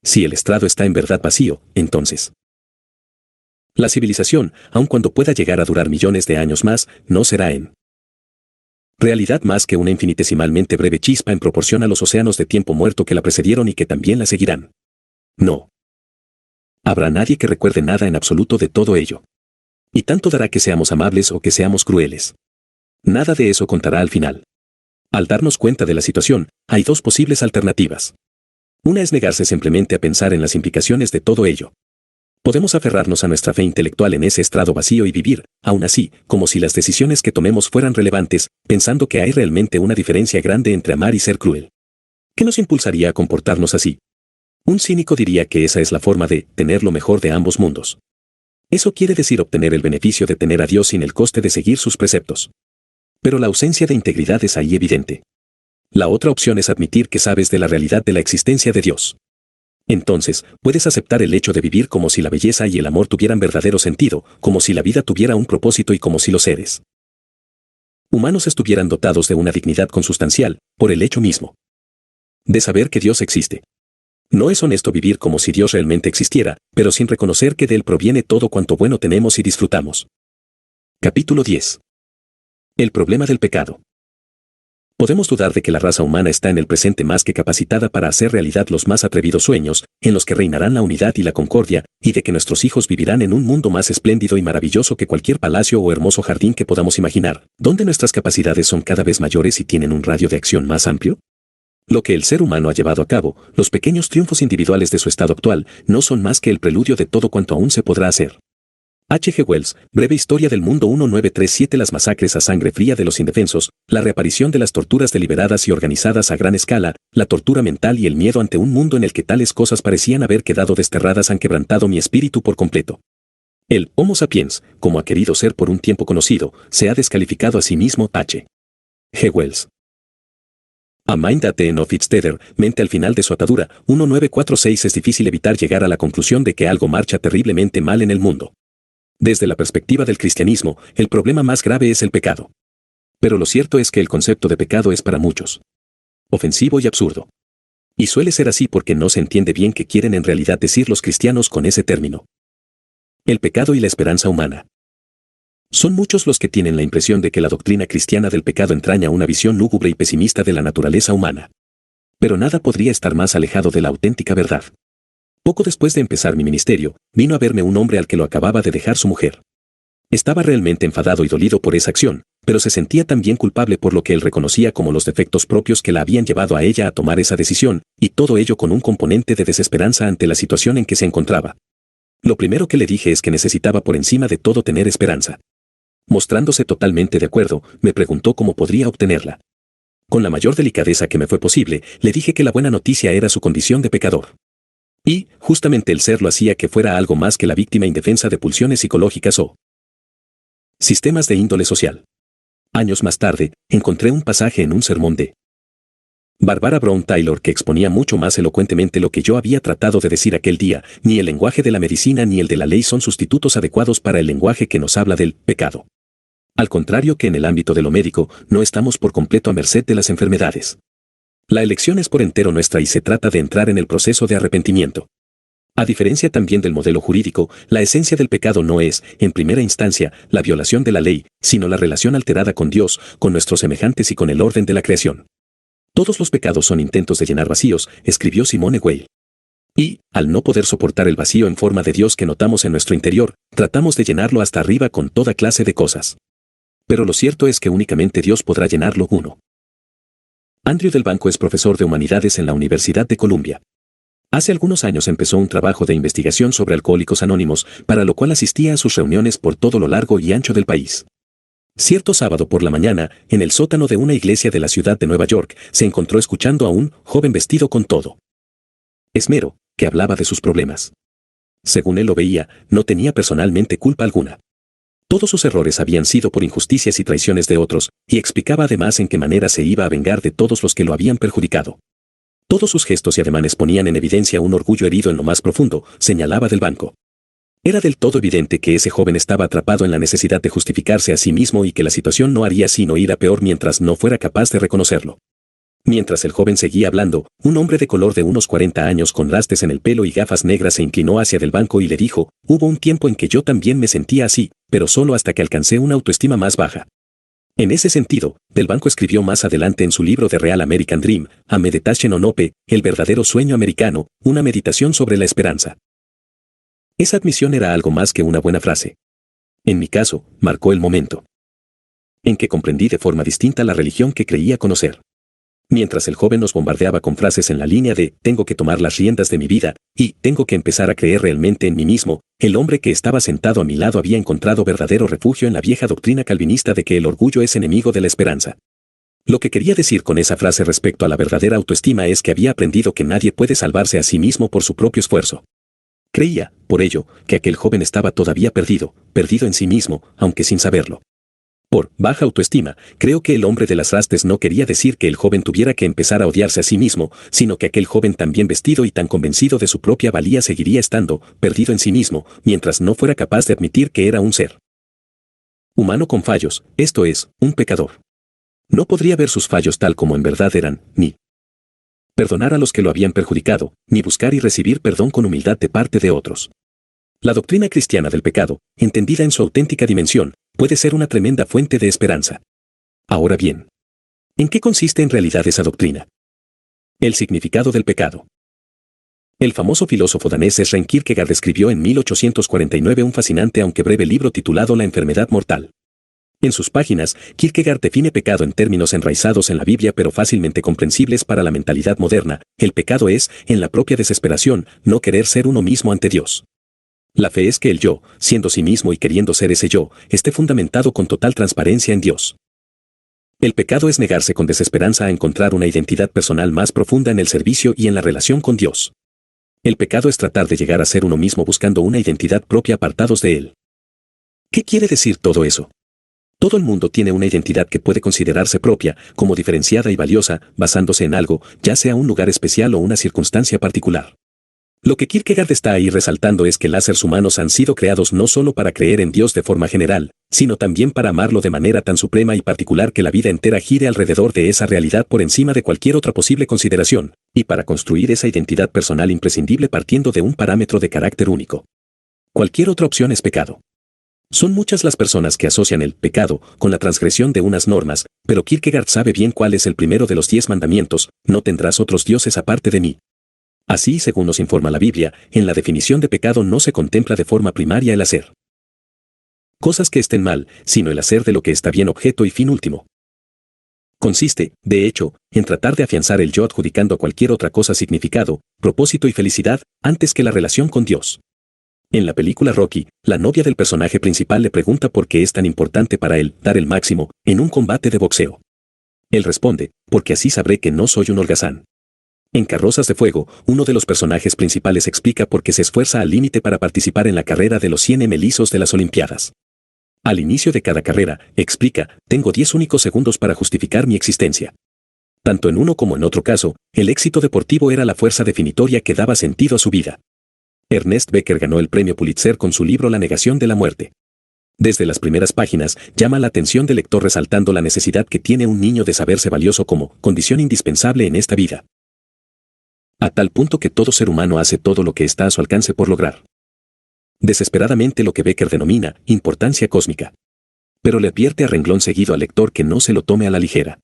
Si el estrado está en verdad vacío, entonces la civilización, aun cuando pueda llegar a durar millones de años más, no será en realidad más que una infinitesimalmente breve chispa en proporción a los océanos de tiempo muerto que la precedieron y que también la seguirán. No habrá nadie que recuerde nada en absoluto de todo ello. Y tanto dará que seamos amables o que seamos crueles. Nada de eso contará al final. Al darnos cuenta de la situación, hay dos posibles alternativas. Una es negarse simplemente a pensar en las implicaciones de todo ello. Podemos aferrarnos a nuestra fe intelectual en ese estrado vacío y vivir, aún así, como si las decisiones que tomemos fueran relevantes, pensando que hay realmente una diferencia grande entre amar y ser cruel. ¿Qué nos impulsaría a comportarnos así? Un cínico diría que esa es la forma de tener lo mejor de ambos mundos. Eso quiere decir obtener el beneficio de tener a Dios sin el coste de seguir sus preceptos. Pero la ausencia de integridad es ahí evidente. La otra opción es admitir que sabes de la realidad de la existencia de Dios. Entonces, puedes aceptar el hecho de vivir como si la belleza y el amor tuvieran verdadero sentido, como si la vida tuviera un propósito y como si los seres humanos estuvieran dotados de una dignidad consustancial, por el hecho mismo de saber que Dios existe. No es honesto vivir como si Dios realmente existiera, pero sin reconocer que de Él proviene todo cuanto bueno tenemos y disfrutamos. Capítulo 10. El problema del pecado. Podemos dudar de que la raza humana está en el presente más que capacitada para hacer realidad los más atrevidos sueños, en los que reinarán la unidad y la concordia, y de que nuestros hijos vivirán en un mundo más espléndido y maravilloso que cualquier palacio o hermoso jardín que podamos imaginar, donde nuestras capacidades son cada vez mayores y tienen un radio de acción más amplio. Lo que el ser humano ha llevado a cabo, los pequeños triunfos individuales de su estado actual, no son más que el preludio de todo cuanto aún se podrá hacer. H. G. Wells, Breve Historia del Mundo 1937. Las masacres a sangre fría de los indefensos, la reaparición de las torturas deliberadas y organizadas a gran escala, la tortura mental y el miedo ante un mundo en el que tales cosas parecían haber quedado desterradas han quebrantado mi espíritu por completo. El Homo sapiens, como ha querido ser por un tiempo conocido, se ha descalificado a sí mismo. H. G. Wells. A Mind at the End of its Tether, mente al final de su atadura, 1946. Es difícil evitar llegar a la conclusión de que algo marcha terriblemente mal en el mundo. Desde la perspectiva del cristianismo, el problema más grave es el pecado. Pero lo cierto es que el concepto de pecado es para muchos ofensivo y absurdo. Y suele ser así porque no se entiende bien qué quieren en realidad decir los cristianos con ese término. El pecado y la esperanza humana. Son muchos los que tienen la impresión de que la doctrina cristiana del pecado entraña una visión lúgubre y pesimista de la naturaleza humana. Pero nada podría estar más alejado de la auténtica verdad. Poco después de empezar mi ministerio, vino a verme un hombre al que lo acababa de dejar su mujer. Estaba realmente enfadado y dolido por esa acción, pero se sentía también culpable por lo que él reconocía como los defectos propios que la habían llevado a ella a tomar esa decisión, y todo ello con un componente de desesperanza ante la situación en que se encontraba. Lo primero que le dije es que necesitaba por encima de todo tener esperanza. Mostrándose totalmente de acuerdo, me preguntó cómo podría obtenerla. Con la mayor delicadeza que me fue posible, le dije que la buena noticia era su condición de pecador. Y, justamente el serlo hacía que fuera algo más que la víctima indefensa de pulsiones psicológicas o sistemas de índole social. Años más tarde, encontré un pasaje en un sermón de Barbara Brown Taylor que exponía mucho más elocuentemente lo que yo había tratado de decir aquel día. Ni el lenguaje de la medicina ni el de la ley son sustitutos adecuados para el lenguaje que nos habla del pecado. Al contrario que en el ámbito de lo médico, no estamos por completo a merced de las enfermedades. La elección es por entero nuestra y se trata de entrar en el proceso de arrepentimiento. A diferencia también del modelo jurídico, la esencia del pecado no es, en primera instancia, la violación de la ley, sino la relación alterada con Dios, con nuestros semejantes y con el orden de la creación. Todos los pecados son intentos de llenar vacíos, escribió Simone Weil. Y, al no poder soportar el vacío en forma de Dios que notamos en nuestro interior, tratamos de llenarlo hasta arriba con toda clase de cosas. Pero lo cierto es que únicamente Dios podrá llenarlo uno. Andrew Del Banco es profesor de humanidades en la Universidad de Columbia. Hace algunos años empezó un trabajo de investigación sobre Alcohólicos Anónimos, para lo cual asistía a sus reuniones por todo lo largo y ancho del país. Cierto sábado por la mañana, en el sótano de una iglesia de la ciudad de Nueva York, se encontró escuchando a un joven vestido con todo esmero, que hablaba de sus problemas. Según él lo veía, no tenía personalmente culpa alguna. Todos sus errores habían sido por injusticias y traiciones de otros, y explicaba además en qué manera se iba a vengar de todos los que lo habían perjudicado. Todos sus gestos y ademanes ponían en evidencia un orgullo herido en lo más profundo, señalaba Del Banco. Era del todo evidente que ese joven estaba atrapado en la necesidad de justificarse a sí mismo y que la situación no haría sino ir a peor mientras no fuera capaz de reconocerlo. Mientras el joven seguía hablando, un hombre de color de unos 40 años con rastes en el pelo y gafas negras se inclinó hacia Del Banco y le dijo: «Hubo un tiempo en que yo también me sentía así, pero solo hasta que alcancé una autoestima más baja». En ese sentido, Del Banco escribió más adelante en su libro The Real American Dream, A Meditation on Hope, el verdadero sueño americano, una meditación sobre la esperanza. Esa admisión era algo más que una buena frase. En mi caso, marcó el momento en que comprendí de forma distinta la religión que creía conocer. Mientras el joven nos bombardeaba con frases en la línea de «tengo que tomar las riendas de mi vida» y «tengo que empezar a creer realmente en mí mismo», el hombre que estaba sentado a mi lado había encontrado verdadero refugio en la vieja doctrina calvinista de que el orgullo es enemigo de la esperanza. Lo que quería decir con esa frase respecto a la verdadera autoestima es que había aprendido que nadie puede salvarse a sí mismo por su propio esfuerzo. Creía, por ello, que aquel joven estaba todavía perdido en sí mismo, aunque sin saberlo. Por baja autoestima, creo que el hombre de las rastes no quería decir que el joven tuviera que empezar a odiarse a sí mismo, sino que aquel joven tan bien vestido y tan convencido de su propia valía seguiría estando perdido en sí mismo, mientras no fuera capaz de admitir que era un ser humano con fallos, esto es, un pecador. No podría ver sus fallos tal como en verdad eran, ni perdonar a los que lo habían perjudicado, ni buscar y recibir perdón con humildad de parte de otros. La doctrina cristiana del pecado, entendida en su auténtica dimensión, puede ser una tremenda fuente de esperanza. Ahora bien, ¿en qué consiste en realidad esa doctrina? El significado del pecado. El famoso filósofo danés Søren Kierkegaard escribió en 1849 un fascinante aunque breve libro titulado La enfermedad mortal. En sus páginas, Kierkegaard define pecado en términos enraizados en la Biblia pero fácilmente comprensibles para la mentalidad moderna. El pecado es, en la propia desesperación, no querer ser uno mismo ante Dios. La fe es que el yo, siendo sí mismo y queriendo ser ese yo, esté fundamentado con total transparencia en Dios. El pecado es negarse con desesperanza a encontrar una identidad personal más profunda en el servicio y en la relación con Dios. El pecado es tratar de llegar a ser uno mismo buscando una identidad propia apartados de Él. ¿Qué quiere decir todo eso? Todo el mundo tiene una identidad que puede considerarse propia, como diferenciada y valiosa, basándose en algo, ya sea un lugar especial o una circunstancia particular. Lo que Kierkegaard está ahí resaltando es que los seres humanos han sido creados no solo para creer en Dios de forma general, sino también para amarlo de manera tan suprema y particular que la vida entera gire alrededor de esa realidad por encima de cualquier otra posible consideración, y para construir esa identidad personal imprescindible partiendo de un parámetro de carácter único. Cualquier otra opción es pecado. Son muchas las personas que asocian el pecado con la transgresión de unas normas, pero Kierkegaard sabe bien cuál es el primero de los 10 mandamientos: no tendrás otros dioses aparte de mí. Así, según nos informa la Biblia, en la definición de pecado no se contempla de forma primaria el hacer cosas que estén mal, sino el hacer de lo que está bien objeto y fin último. Consiste, de hecho, en tratar de afianzar el yo adjudicando a cualquier otra cosa significado, propósito y felicidad, antes que la relación con Dios. En la película Rocky, la novia del personaje principal le pregunta por qué es tan importante para él dar el máximo en un combate de boxeo. Él responde, porque así sabré que no soy un holgazán. En Carrozas de Fuego, uno de los personajes principales explica por qué se esfuerza al límite para participar en la carrera de los 100 lisos de las Olimpiadas. Al inicio de cada carrera, explica, tengo 10 únicos segundos para justificar mi existencia. Tanto en uno como en otro caso, el éxito deportivo era la fuerza definitoria que daba sentido a su vida. Ernest Becker ganó el premio Pulitzer con su libro La negación de la muerte. Desde las primeras páginas, llama la atención del lector resaltando la necesidad que tiene un niño de saberse valioso como condición indispensable en esta vida. A tal punto que todo ser humano hace todo lo que está a su alcance por lograr desesperadamente lo que Becker denomina importancia cósmica. Pero le advierte a renglón seguido al lector que no se lo tome a la ligera.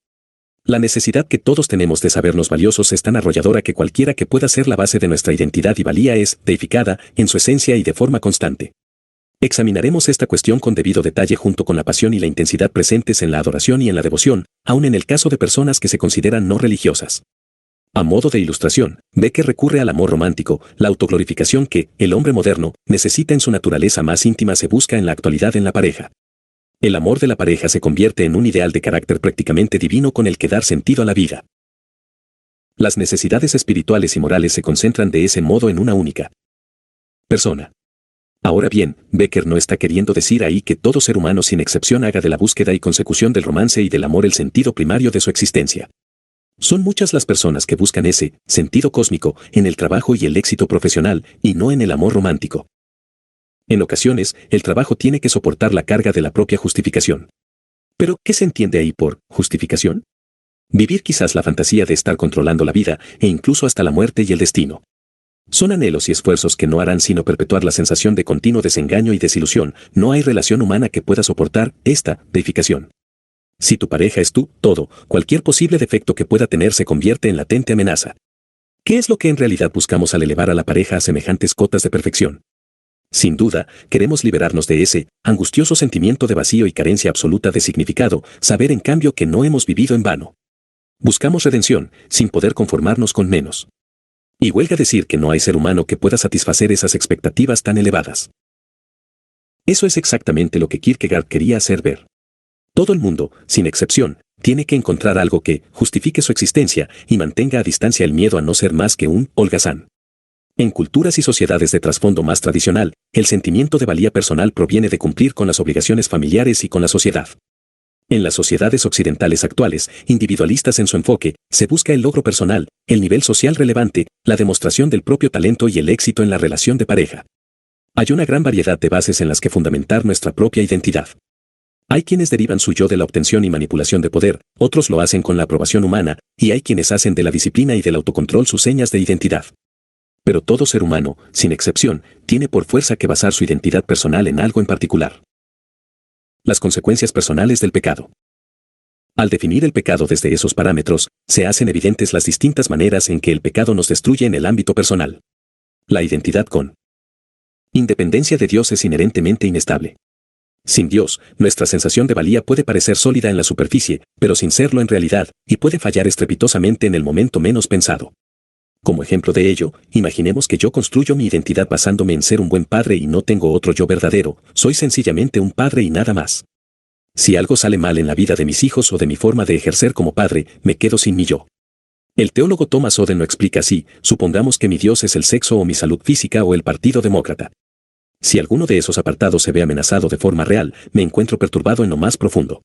La necesidad que todos tenemos de sabernos valiosos es tan arrolladora que cualquiera que pueda ser la base de nuestra identidad y valía es deificada en su esencia y de forma constante. Examinaremos esta cuestión con debido detalle junto con la pasión y la intensidad presentes en la adoración y en la devoción, aun en el caso de personas que se consideran no religiosas. A modo de ilustración, Becker recurre al amor romántico, la autoglorificación que, el hombre moderno, necesita en su naturaleza más íntima se busca en la actualidad en la pareja. El amor de la pareja se convierte en un ideal de carácter prácticamente divino con el que dar sentido a la vida. Las necesidades espirituales y morales se concentran de ese modo en una única persona. Ahora bien, Becker no está queriendo decir ahí que todo ser humano sin excepción haga de la búsqueda y consecución del romance y del amor el sentido primario de su existencia. Son muchas las personas que buscan ese sentido cósmico en el trabajo y el éxito profesional, y no en el amor romántico. En ocasiones, el trabajo tiene que soportar la carga de la propia justificación. ¿Pero qué se entiende ahí por justificación? Vivir quizás la fantasía de estar controlando la vida, e incluso hasta la muerte y el destino. Son anhelos y esfuerzos que no harán sino perpetuar la sensación de continuo desengaño y desilusión. No hay relación humana que pueda soportar esta deificación. Si tu pareja es tú, todo, cualquier posible defecto que pueda tener se convierte en latente amenaza. ¿Qué es lo que en realidad buscamos al elevar a la pareja a semejantes cotas de perfección? Sin duda, queremos liberarnos de ese angustioso sentimiento de vacío y carencia absoluta de significado, saber en cambio que no hemos vivido en vano. Buscamos redención, sin poder conformarnos con menos. Y huelga decir que no hay ser humano que pueda satisfacer esas expectativas tan elevadas. Eso es exactamente lo que Kierkegaard quería hacer ver. Todo el mundo, sin excepción, tiene que encontrar algo que justifique su existencia y mantenga a distancia el miedo a no ser más que un holgazán. En culturas y sociedades de trasfondo más tradicional, el sentimiento de valía personal proviene de cumplir con las obligaciones familiares y con la sociedad. En las sociedades occidentales actuales, individualistas en su enfoque, se busca el logro personal, el nivel social relevante, la demostración del propio talento y el éxito en la relación de pareja. Hay una gran variedad de bases en las que fundamentar nuestra propia identidad. Hay quienes derivan su yo de la obtención y manipulación de poder, otros lo hacen con la aprobación humana, y hay quienes hacen de la disciplina y del autocontrol sus señas de identidad. Pero todo ser humano, sin excepción, tiene por fuerza que basar su identidad personal en algo en particular. Las consecuencias personales del pecado. Al definir el pecado desde esos parámetros, se hacen evidentes las distintas maneras en que el pecado nos destruye en el ámbito personal. La identidad con independencia de Dios es inherentemente inestable. Sin Dios, nuestra sensación de valía puede parecer sólida en la superficie, pero sin serlo en realidad, y puede fallar estrepitosamente en el momento menos pensado. Como ejemplo de ello, imaginemos que yo construyo mi identidad basándome en ser un buen padre y no tengo otro yo verdadero, soy sencillamente un padre y nada más. Si algo sale mal en la vida de mis hijos o de mi forma de ejercer como padre, me quedo sin mi yo. El teólogo Thomas Oden lo explica así: supongamos que mi Dios es el sexo o mi salud física o el Partido Demócrata. Si alguno de esos apartados se ve amenazado de forma real, me encuentro perturbado en lo más profundo.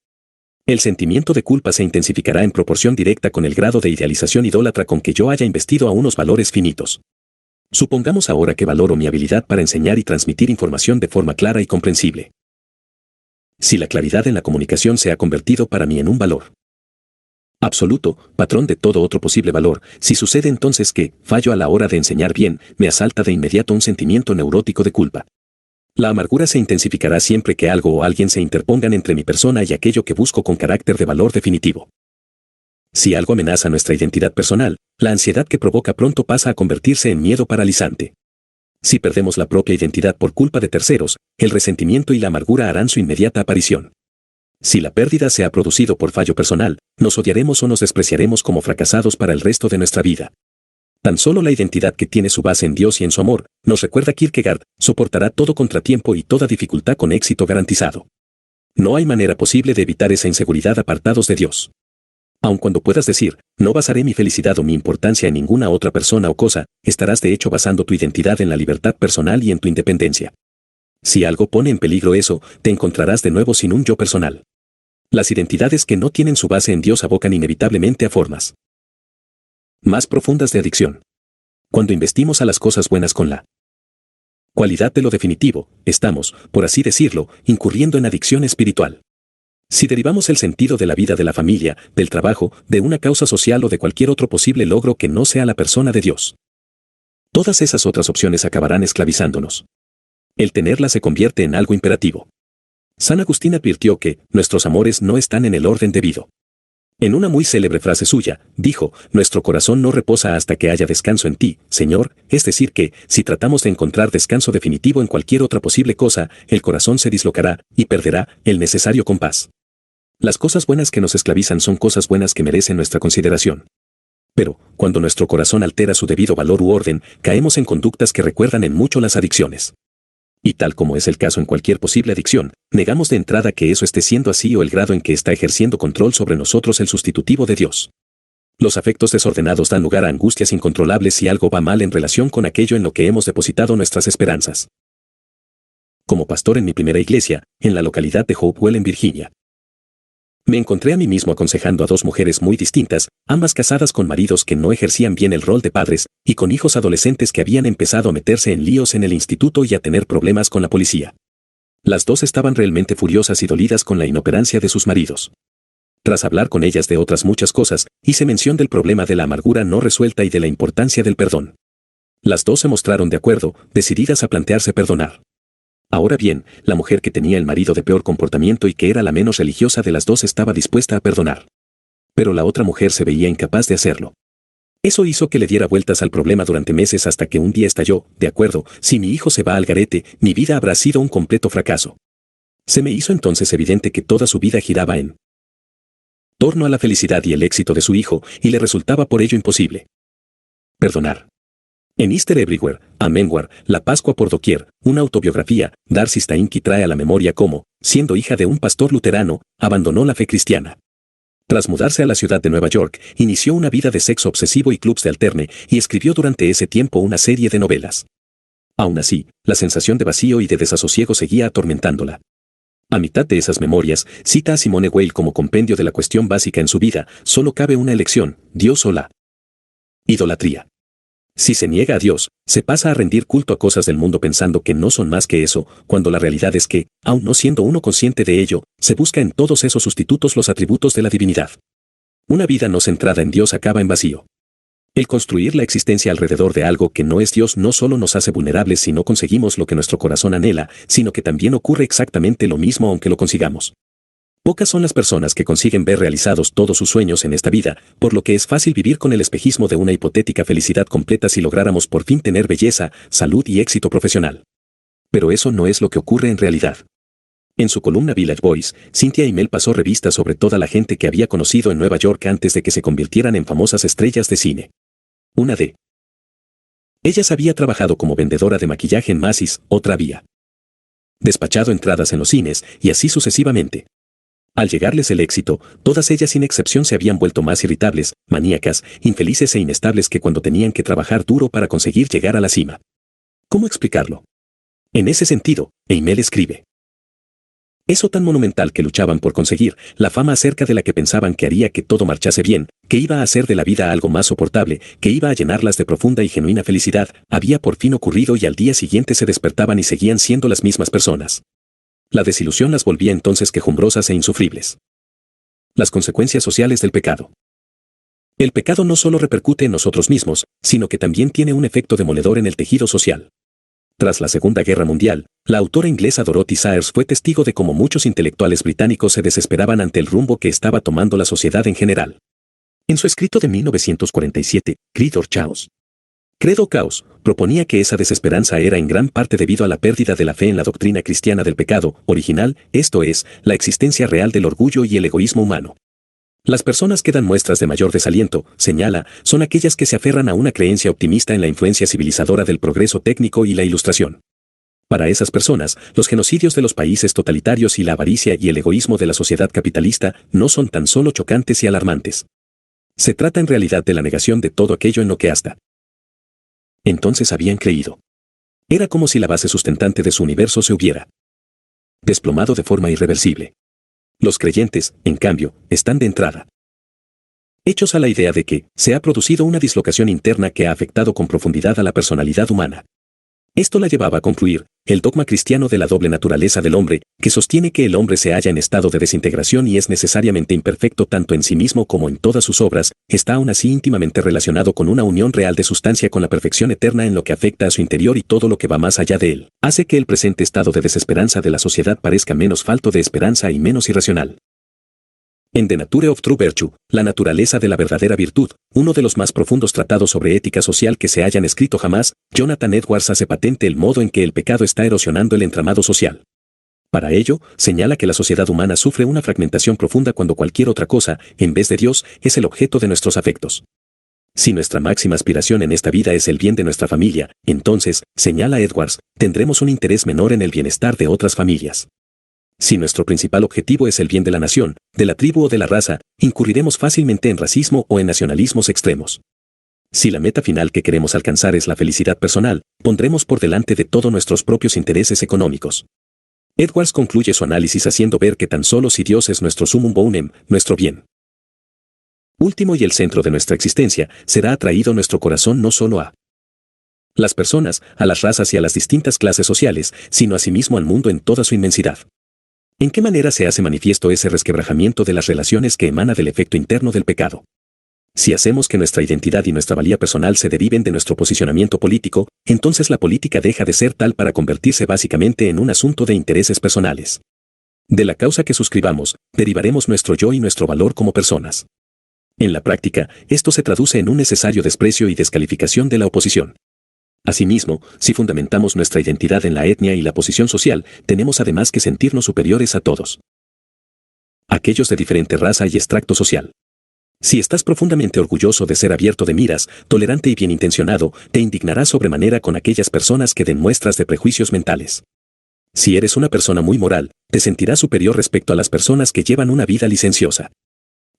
El sentimiento de culpa se intensificará en proporción directa con el grado de idealización idólatra con que yo haya investido a unos valores finitos. Supongamos ahora que valoro mi habilidad para enseñar y transmitir información de forma clara y comprensible. Si la claridad en la comunicación se ha convertido para mí en un valor absoluto, patrón de todo otro posible valor, si sucede entonces que, fallo a la hora de enseñar bien, me asalta de inmediato un sentimiento neurótico de culpa. La amargura se intensificará siempre que algo o alguien se interpongan entre mi persona y aquello que busco con carácter de valor definitivo. Si algo amenaza nuestra identidad personal, la ansiedad que provoca pronto pasa a convertirse en miedo paralizante. Si perdemos la propia identidad por culpa de terceros, el resentimiento y la amargura harán su inmediata aparición. Si la pérdida se ha producido por fallo personal, nos odiaremos o nos despreciaremos como fracasados para el resto de nuestra vida. Tan solo la identidad que tiene su base en Dios y en su amor, nos recuerda Kierkegaard, soportará todo contratiempo y toda dificultad con éxito garantizado. No hay manera posible de evitar esa inseguridad apartados de Dios. Aun cuando puedas decir, no basaré mi felicidad o mi importancia en ninguna otra persona o cosa, estarás de hecho basando tu identidad en la libertad personal y en tu independencia. Si algo pone en peligro eso, te encontrarás de nuevo sin un yo personal. Las identidades que no tienen su base en Dios abocan inevitablemente a formas más profundas de adicción. Cuando investimos a las cosas buenas con la cualidad de lo definitivo, estamos, por así decirlo, incurriendo en adicción espiritual. Si derivamos el sentido de la vida de la familia, del trabajo, de una causa social o de cualquier otro posible logro que no sea la persona de Dios, todas esas otras opciones acabarán esclavizándonos. El tenerla se convierte en algo imperativo. San Agustín advirtió que nuestros amores no están en el orden debido. En una muy célebre frase suya, dijo, nuestro corazón no reposa hasta que haya descanso en ti, Señor, es decir que, si tratamos de encontrar descanso definitivo en cualquier otra posible cosa, el corazón se dislocará y perderá el necesario compás. Las cosas buenas que nos esclavizan son cosas buenas que merecen nuestra consideración. Pero, cuando nuestro corazón altera su debido valor u orden, caemos en conductas que recuerdan en mucho las adicciones. Y tal como es el caso en cualquier posible adicción, negamos de entrada que eso esté siendo así o el grado en que está ejerciendo control sobre nosotros el sustitutivo de Dios. Los afectos desordenados dan lugar a angustias incontrolables si algo va mal en relación con aquello en lo que hemos depositado nuestras esperanzas. Como pastor en mi primera iglesia, en la localidad de Hopewell en Virginia, me encontré a mí mismo aconsejando a dos mujeres muy distintas, ambas casadas con maridos que no ejercían bien el rol de padres, y con hijos adolescentes que habían empezado a meterse en líos en el instituto y a tener problemas con la policía. Las dos estaban realmente furiosas y dolidas con la inoperancia de sus maridos. Tras hablar con ellas de otras muchas cosas, hice mención del problema de la amargura no resuelta y de la importancia del perdón. Las dos se mostraron de acuerdo, decididas a plantearse perdonar. Ahora bien, la mujer que tenía el marido de peor comportamiento y que era la menos religiosa de las dos estaba dispuesta a perdonar. Pero la otra mujer se veía incapaz de hacerlo. Eso hizo que le diera vueltas al problema durante meses hasta que un día estalló, de acuerdo, si mi hijo se va al garete, mi vida habrá sido un completo fracaso. Se me hizo entonces evidente que toda su vida giraba en torno a la felicidad y el éxito de su hijo, y le resultaba por ello imposible perdonar. En Easter Everywhere, Amenwar, La Pascua por Doquier, una autobiografía, Darcy Stainky trae a la memoria cómo, siendo hija de un pastor luterano, abandonó la fe cristiana. Tras mudarse a la ciudad de Nueva York, inició una vida de sexo obsesivo y clubs de alterne, y escribió durante ese tiempo una serie de novelas. Aún así, la sensación de vacío y de desasosiego seguía atormentándola. A mitad de esas memorias, cita a Simone Weil como compendio de la cuestión básica en su vida: solo cabe una elección, Dios o la idolatría. Si se niega a Dios, se pasa a rendir culto a cosas del mundo pensando que no son más que eso, cuando la realidad es que, aun no siendo uno consciente de ello, se busca en todos esos sustitutos los atributos de la divinidad. Una vida no centrada en Dios acaba en vacío. El construir la existencia alrededor de algo que no es Dios no solo nos hace vulnerables si no conseguimos lo que nuestro corazón anhela, sino que también ocurre exactamente lo mismo aunque lo consigamos. Pocas son las personas que consiguen ver realizados todos sus sueños en esta vida, por lo que es fácil vivir con el espejismo de una hipotética felicidad completa si lográramos por fin tener belleza, salud y éxito profesional. Pero eso no es lo que ocurre en realidad. En su columna Village Voice, Cynthia Email pasó revista sobre toda la gente que había conocido en Nueva York antes de que se convirtieran en famosas estrellas de cine. Una de Ella se había trabajado como vendedora de maquillaje en Macy's, otra había despachado entradas en los cines, y así sucesivamente. Al llegarles el éxito, todas ellas sin excepción se habían vuelto más irritables, maníacas, infelices e inestables que cuando tenían que trabajar duro para conseguir llegar a la cima. ¿Cómo explicarlo? En ese sentido, Eimel escribe: eso tan monumental que luchaban por conseguir, la fama acerca de la que pensaban que haría que todo marchase bien, que iba a hacer de la vida algo más soportable, que iba a llenarlas de profunda y genuina felicidad, había por fin ocurrido y al día siguiente se despertaban y seguían siendo las mismas personas. La desilusión las volvía entonces quejumbrosas e insufribles. Las consecuencias sociales del pecado. El pecado no solo repercute en nosotros mismos, sino que también tiene un efecto demoledor en el tejido social. Tras la Segunda Guerra Mundial, la autora inglesa Dorothy Sayers fue testigo de cómo muchos intelectuales británicos se desesperaban ante el rumbo que estaba tomando la sociedad en general. En su escrito de 1947, Creed or Chaos, Credo o Caos, proponía que esa desesperanza era en gran parte debido a la pérdida de la fe en la doctrina cristiana del pecado original, esto es, la existencia real del orgullo y el egoísmo humano. Las personas que dan muestras de mayor desaliento, señala, son aquellas que se aferran a una creencia optimista en la influencia civilizadora del progreso técnico y la ilustración. Para esas personas, los genocidios de los países totalitarios y la avaricia y el egoísmo de la sociedad capitalista no son tan solo chocantes y alarmantes. Se trata en realidad de la negación de todo aquello en lo que hasta entonces habían creído. Era como si la base sustentante de su universo se hubiera desplomado de forma irreversible. Los creyentes, en cambio, están de entrada hechos a la idea de que se ha producido una dislocación interna que ha afectado con profundidad a la personalidad humana. Esto la llevaba a concluir, el dogma cristiano de la doble naturaleza del hombre, que sostiene que el hombre se halla en estado de desintegración y es necesariamente imperfecto tanto en sí mismo como en todas sus obras, está aún así íntimamente relacionado con una unión real de sustancia con la perfección eterna en lo que afecta a su interior y todo lo que va más allá de él, hace que el presente estado de desesperanza de la sociedad parezca menos falto de esperanza y menos irracional. En The Nature of True Virtue, la naturaleza de la verdadera virtud, uno de los más profundos tratados sobre ética social que se hayan escrito jamás, Jonathan Edwards hace patente el modo en que el pecado está erosionando el entramado social. Para ello, señala que la sociedad humana sufre una fragmentación profunda cuando cualquier otra cosa, en vez de Dios, es el objeto de nuestros afectos. Si nuestra máxima aspiración en esta vida es el bien de nuestra familia, entonces, señala Edwards, tendremos un interés menor en el bienestar de otras familias. Si nuestro principal objetivo es el bien de la nación, de la tribu o de la raza, incurriremos fácilmente en racismo o en nacionalismos extremos. Si la meta final que queremos alcanzar es la felicidad personal, pondremos por delante de todo nuestros propios intereses económicos. Edwards concluye su análisis haciendo ver que tan solo si Dios es nuestro sumum bonum, nuestro bien último y el centro de nuestra existencia, será atraído nuestro corazón no solo a las personas, a las razas y a las distintas clases sociales, sino asimismo al mundo en toda su inmensidad. ¿En qué manera se hace manifiesto ese resquebrajamiento de las relaciones que emana del efecto interno del pecado? Si hacemos que nuestra identidad y nuestra valía personal se deriven de nuestro posicionamiento político, entonces la política deja de ser tal para convertirse básicamente en un asunto de intereses personales. De la causa que suscribamos, derivaremos nuestro yo y nuestro valor como personas. En la práctica, esto se traduce en un necesario desprecio y descalificación de la oposición. Asimismo, si fundamentamos nuestra identidad en la etnia y la posición social, tenemos además que sentirnos superiores a todos aquellos de diferente raza y extracto social. Si estás profundamente orgulloso de ser abierto de miras, tolerante y bien intencionado, te indignarás sobremanera con aquellas personas que den muestras de prejuicios mentales. Si eres una persona muy moral, te sentirás superior respecto a las personas que llevan una vida licenciosa.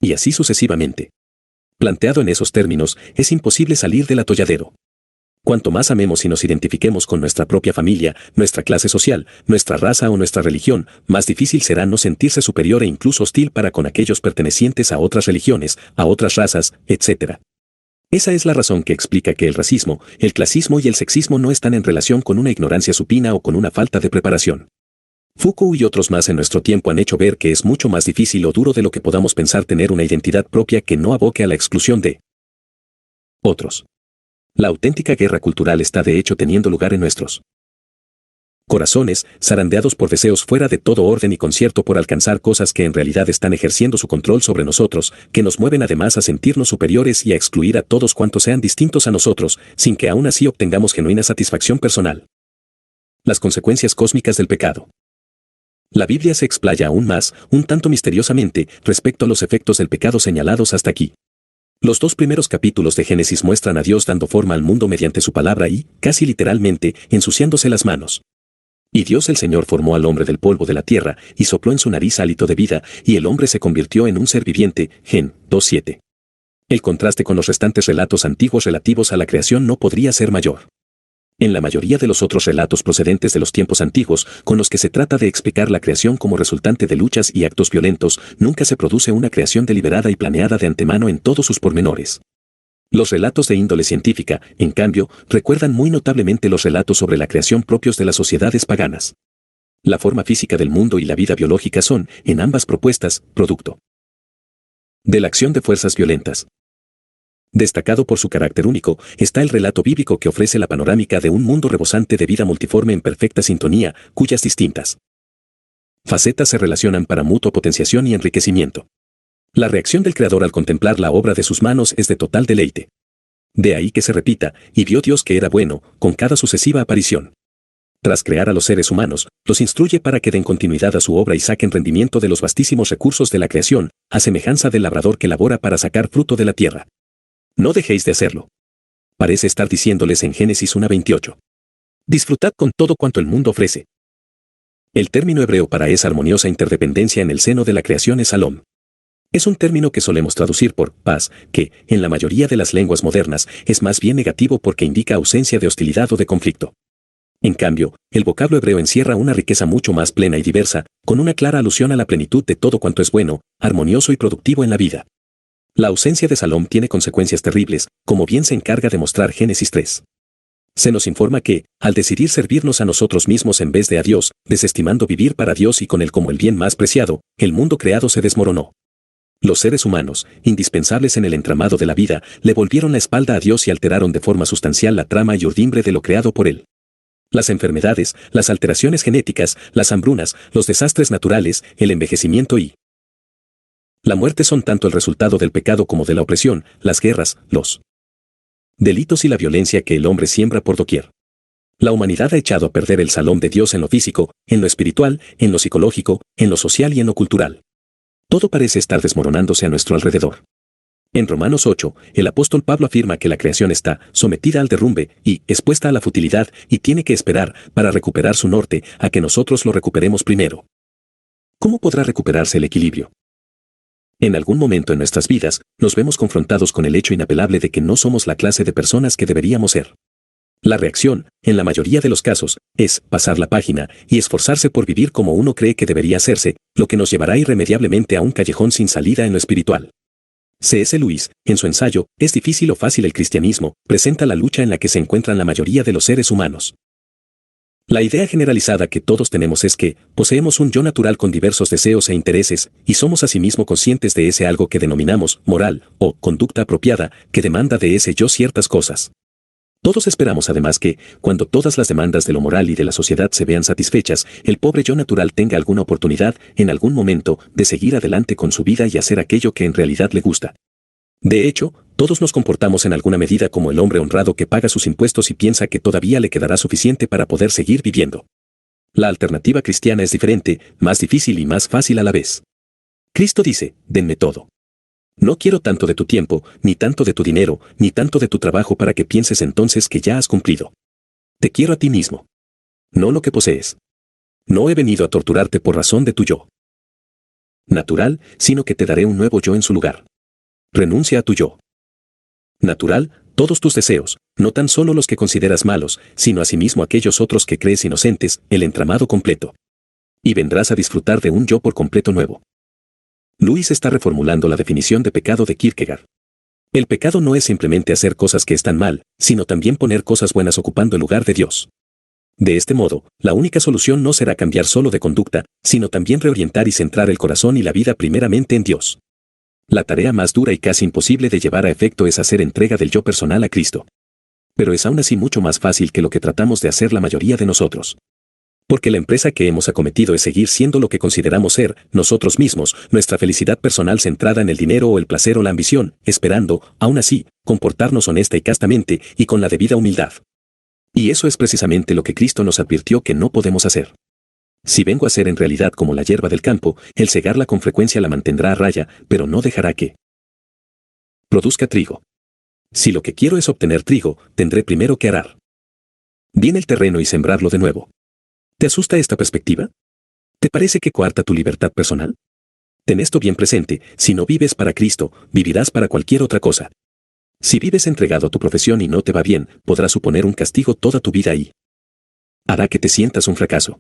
Y así sucesivamente. Planteado en esos términos, es imposible salir del atolladero. Cuanto más amemos y nos identifiquemos con nuestra propia familia, nuestra clase social, nuestra raza o nuestra religión, más difícil será no sentirse superior e incluso hostil para con aquellos pertenecientes a otras religiones, a otras razas, etc. Esa es la razón que explica que el racismo, el clasismo y el sexismo no están en relación con una ignorancia supina o con una falta de preparación. Foucault y otros más en nuestro tiempo han hecho ver que es mucho más difícil o duro de lo que podamos pensar tener una identidad propia que no aboque a la exclusión de otros. La auténtica guerra cultural está de hecho teniendo lugar en nuestros corazones, zarandeados por deseos fuera de todo orden y concierto por alcanzar cosas que en realidad están ejerciendo su control sobre nosotros, que nos mueven además a sentirnos superiores y a excluir a todos cuantos sean distintos a nosotros, sin que aún así obtengamos genuina satisfacción personal. Las consecuencias cósmicas del pecado. La Biblia se explaya aún más, un tanto misteriosamente, respecto a los efectos del pecado señalados hasta aquí. Los 2 primeros capítulos de Génesis muestran a Dios dando forma al mundo mediante su palabra y, casi literalmente, ensuciándose las manos. Y Dios el Señor formó al hombre del polvo de la tierra, y sopló en su nariz hálito de vida, y el hombre se convirtió en un ser viviente. Gen. 2:7. El contraste con los restantes relatos antiguos relativos a la creación no podría ser mayor. En la mayoría de los otros relatos procedentes de los tiempos antiguos, con los que se trata de explicar la creación como resultante de luchas y actos violentos, nunca se produce una creación deliberada y planeada de antemano en todos sus pormenores. Los relatos de índole científica, en cambio, recuerdan muy notablemente los relatos sobre la creación propios de las sociedades paganas. La forma física del mundo y la vida biológica son, en ambas propuestas, producto de la acción de fuerzas violentas. Destacado por su carácter único, está el relato bíblico que ofrece la panorámica de un mundo rebosante de vida multiforme en perfecta sintonía, cuyas distintas facetas se relacionan para mutua potenciación y enriquecimiento. La reacción del Creador al contemplar la obra de sus manos es de total deleite. De ahí que se repita, y vio Dios que era bueno, con cada sucesiva aparición. Tras crear a los seres humanos, los instruye para que den continuidad a su obra y saquen rendimiento de los vastísimos recursos de la creación, a semejanza del labrador que labora para sacar fruto de la tierra. No dejéis de hacerlo. Parece estar diciéndoles en Génesis 1:28. Disfrutad con todo cuanto el mundo ofrece. El término hebreo para esa armoniosa interdependencia en el seno de la creación es salom. Es un término que solemos traducir por paz, que, en la mayoría de las lenguas modernas, es más bien negativo porque indica ausencia de hostilidad o de conflicto. En cambio, el vocablo hebreo encierra una riqueza mucho más plena y diversa, con una clara alusión a la plenitud de todo cuanto es bueno, armonioso y productivo en la vida. La ausencia de Salom tiene consecuencias terribles, como bien se encarga de mostrar Génesis 3. Se nos informa que, al decidir servirnos a nosotros mismos en vez de a Dios, desestimando vivir para Dios y con Él como el bien más preciado, el mundo creado se desmoronó. Los seres humanos, indispensables en el entramado de la vida, le volvieron la espalda a Dios y alteraron de forma sustancial la trama y urdimbre de lo creado por Él. Las enfermedades, las alteraciones genéticas, las hambrunas, los desastres naturales, el envejecimiento y la muerte son tanto el resultado del pecado como de la opresión, las guerras, los delitos y la violencia que el hombre siembra por doquier. La humanidad ha echado a perder el salón de Dios en lo físico, en lo espiritual, en lo psicológico, en lo social y en lo cultural. Todo parece estar desmoronándose a nuestro alrededor. En Romanos 8, el apóstol Pablo afirma que la creación está sometida al derrumbe y expuesta a la futilidad y tiene que esperar, para recuperar su norte, a que nosotros lo recuperemos primero. ¿Cómo podrá recuperarse el equilibrio? En algún momento en nuestras vidas, nos vemos confrontados con el hecho inapelable de que no somos la clase de personas que deberíamos ser. La reacción, en la mayoría de los casos, es pasar la página y esforzarse por vivir como uno cree que debería hacerse, lo que nos llevará irremediablemente a un callejón sin salida en lo espiritual. C.S. Lewis, en su ensayo, ¿Es difícil o fácil el cristianismo?, presenta la lucha en la que se encuentran la mayoría de los seres humanos. La idea generalizada que todos tenemos es que poseemos un yo natural con diversos deseos e intereses, y somos asimismo conscientes de ese algo que denominamos moral o conducta apropiada, que demanda de ese yo ciertas cosas. Todos esperamos además que, cuando todas las demandas de lo moral y de la sociedad se vean satisfechas, el pobre yo natural tenga alguna oportunidad, en algún momento, de seguir adelante con su vida y hacer aquello que en realidad le gusta. De hecho, todos nos comportamos en alguna medida como el hombre honrado que paga sus impuestos y piensa que todavía le quedará suficiente para poder seguir viviendo. La alternativa cristiana es diferente, más difícil y más fácil a la vez. Cristo dice, denme todo. No quiero tanto de tu tiempo, ni tanto de tu dinero, ni tanto de tu trabajo para que pienses entonces que ya has cumplido. Te quiero a ti mismo. No lo que posees. No he venido a torturarte por razón de tu yo natural, sino que te daré un nuevo yo en su lugar. Renuncia a tu yo natural, todos tus deseos, no tan solo los que consideras malos, sino asimismo aquellos otros que crees inocentes, el entramado completo. Y vendrás a disfrutar de un yo por completo nuevo. Lewis está reformulando la definición de pecado de Kierkegaard. El pecado no es simplemente hacer cosas que están mal, sino también poner cosas buenas ocupando el lugar de Dios. De este modo, la única solución no será cambiar solo de conducta, sino también reorientar y centrar el corazón y la vida primeramente en Dios. La tarea más dura y casi imposible de llevar a efecto es hacer entrega del yo personal a Cristo. Pero es aún así mucho más fácil que lo que tratamos de hacer la mayoría de nosotros. Porque la empresa que hemos acometido es seguir siendo lo que consideramos ser, nosotros mismos, nuestra felicidad personal centrada en el dinero o el placer o la ambición, esperando, aún así, comportarnos honesta y castamente y con la debida humildad. Y eso es precisamente lo que Cristo nos advirtió que no podemos hacer. Si vengo a ser en realidad como la hierba del campo, el segarla con frecuencia la mantendrá a raya, pero no dejará que produzca trigo. Si lo que quiero es obtener trigo, tendré primero que arar bien el terreno y sembrarlo de nuevo. ¿Te asusta esta perspectiva? ¿Te parece que coarta tu libertad personal? Ten esto bien presente: si no vives para Cristo, vivirás para cualquier otra cosa. Si vives entregado a tu profesión y no te va bien, podrá suponer un castigo toda tu vida y hará que te sientas un fracaso.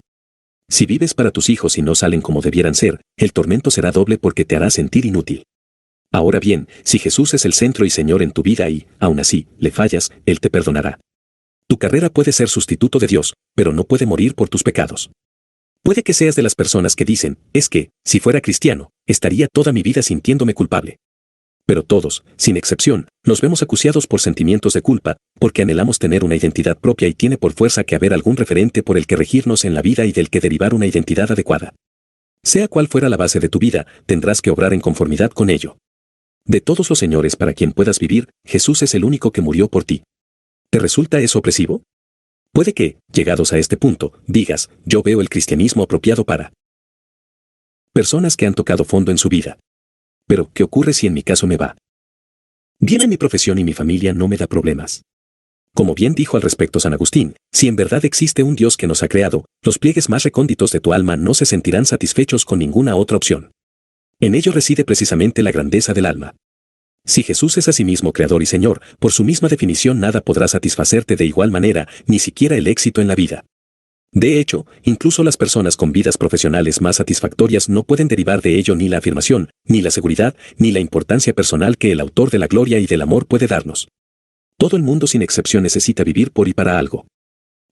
Si vives para tus hijos y no salen como debieran ser, el tormento será doble porque te hará sentir inútil. Ahora bien, si Jesús es el centro y Señor en tu vida y, aún así, le fallas, Él te perdonará. Tu carrera puede ser sustituto de Dios, pero no puede morir por tus pecados. Puede que seas de las personas que dicen: es que, si fuera cristiano, estaría toda mi vida sintiéndome culpable. Pero todos, sin excepción, nos vemos acuciados por sentimientos de culpa, porque anhelamos tener una identidad propia y tiene por fuerza que haber algún referente por el que regirnos en la vida y del que derivar una identidad adecuada. Sea cual fuera la base de tu vida, tendrás que obrar en conformidad con ello. De todos los señores para quien puedas vivir, Jesús es el único que murió por ti. ¿Te resulta eso opresivo? Puede que, llegados a este punto, digas: yo veo el cristianismo apropiado para personas que han tocado fondo en su vida. Pero, ¿qué ocurre si en mi caso me va bien en mi profesión y mi familia no me da problemas? Como bien dijo al respecto San Agustín, si en verdad existe un Dios que nos ha creado, los pliegues más recónditos de tu alma no se sentirán satisfechos con ninguna otra opción. En ello reside precisamente la grandeza del alma. Si Jesús es asimismo Creador y Señor, por su misma definición nada podrá satisfacerte de igual manera, ni siquiera el éxito en la vida. De hecho, incluso las personas con vidas profesionales más satisfactorias no pueden derivar de ello ni la afirmación, ni la seguridad, ni la importancia personal que el autor de la gloria y del amor puede darnos. Todo el mundo sin excepción necesita vivir por y para algo.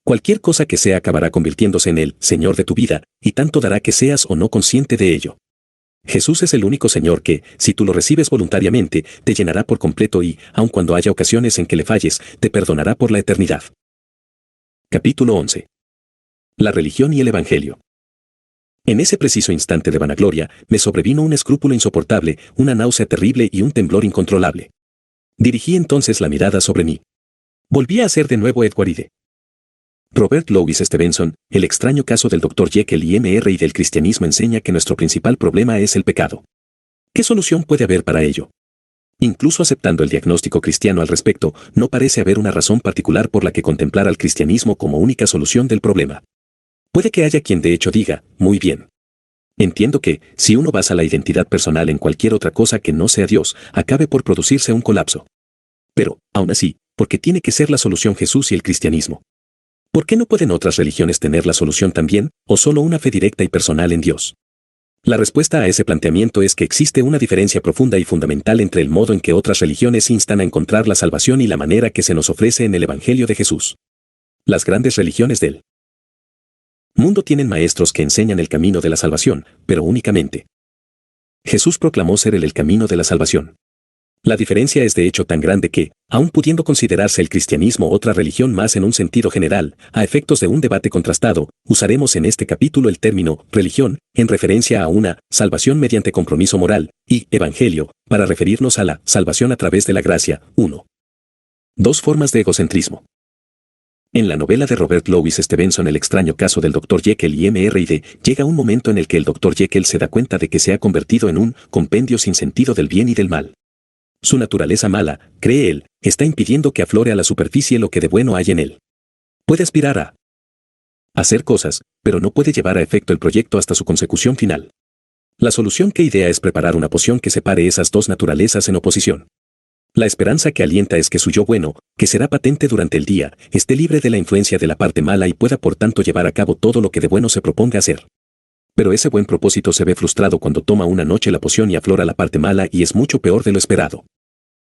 Cualquier cosa que sea acabará convirtiéndose en el Señor de tu vida, y tanto dará que seas o no consciente de ello. Jesús es el único Señor que, si tú lo recibes voluntariamente, te llenará por completo y, aun cuando haya ocasiones en que le falles, te perdonará por la eternidad. Capítulo 11. La religión y el Evangelio. En ese preciso instante de vanagloria, me sobrevino un escrúpulo insoportable, una náusea terrible y un temblor incontrolable. Dirigí entonces la mirada sobre mí. Volví a ser de nuevo Edward Ide. Robert Louis Stevenson, El extraño caso del Dr. Jekyll y Mr. y del cristianismo enseña que nuestro principal problema es el pecado. ¿Qué solución puede haber para ello? Incluso aceptando el diagnóstico cristiano al respecto, no parece haber una razón particular por la que contemplar al cristianismo como única solución del problema. Puede que haya quien de hecho diga: muy bien. Entiendo que, si uno basa la identidad personal en cualquier otra cosa que no sea Dios, acabe por producirse un colapso. Pero, aún así, ¿por qué tiene que ser la solución Jesús y el cristianismo? ¿Por qué no pueden otras religiones tener la solución también, o solo una fe directa y personal en Dios? La respuesta a ese planteamiento es que existe una diferencia profunda y fundamental entre el modo en que otras religiones instan a encontrar la salvación y la manera que se nos ofrece en el Evangelio de Jesús. Las grandes religiones del mundo tienen maestros que enseñan el camino de la salvación, pero únicamente. Jesús proclamó ser él el camino de la salvación. La diferencia es de hecho tan grande que, aun pudiendo considerarse el cristianismo otra religión más en un sentido general, a efectos de un debate contrastado, usaremos en este capítulo el término religión, en referencia a una salvación mediante compromiso moral, y evangelio, para referirnos a la salvación a través de la gracia. 1. Dos formas de egocentrismo. En la novela de Robert Louis Stevenson El extraño caso del Dr. Jekyll y Mr. Hyde, llega un momento en el que el Dr. Jekyll se da cuenta de que se ha convertido en un compendio sin sentido del bien y del mal. Su naturaleza mala, cree él, está impidiendo que aflore a la superficie lo que de bueno hay en él. Puede aspirar a hacer cosas, pero no puede llevar a efecto el proyecto hasta su consecución final. La solución que idea es preparar una poción que separe esas dos naturalezas en oposición. La esperanza que alienta es que su yo bueno, que será patente durante el día, esté libre de la influencia de la parte mala y pueda por tanto llevar a cabo todo lo que de bueno se proponga hacer. Pero ese buen propósito se ve frustrado cuando toma una noche la poción y aflora la parte mala y es mucho peor de lo esperado.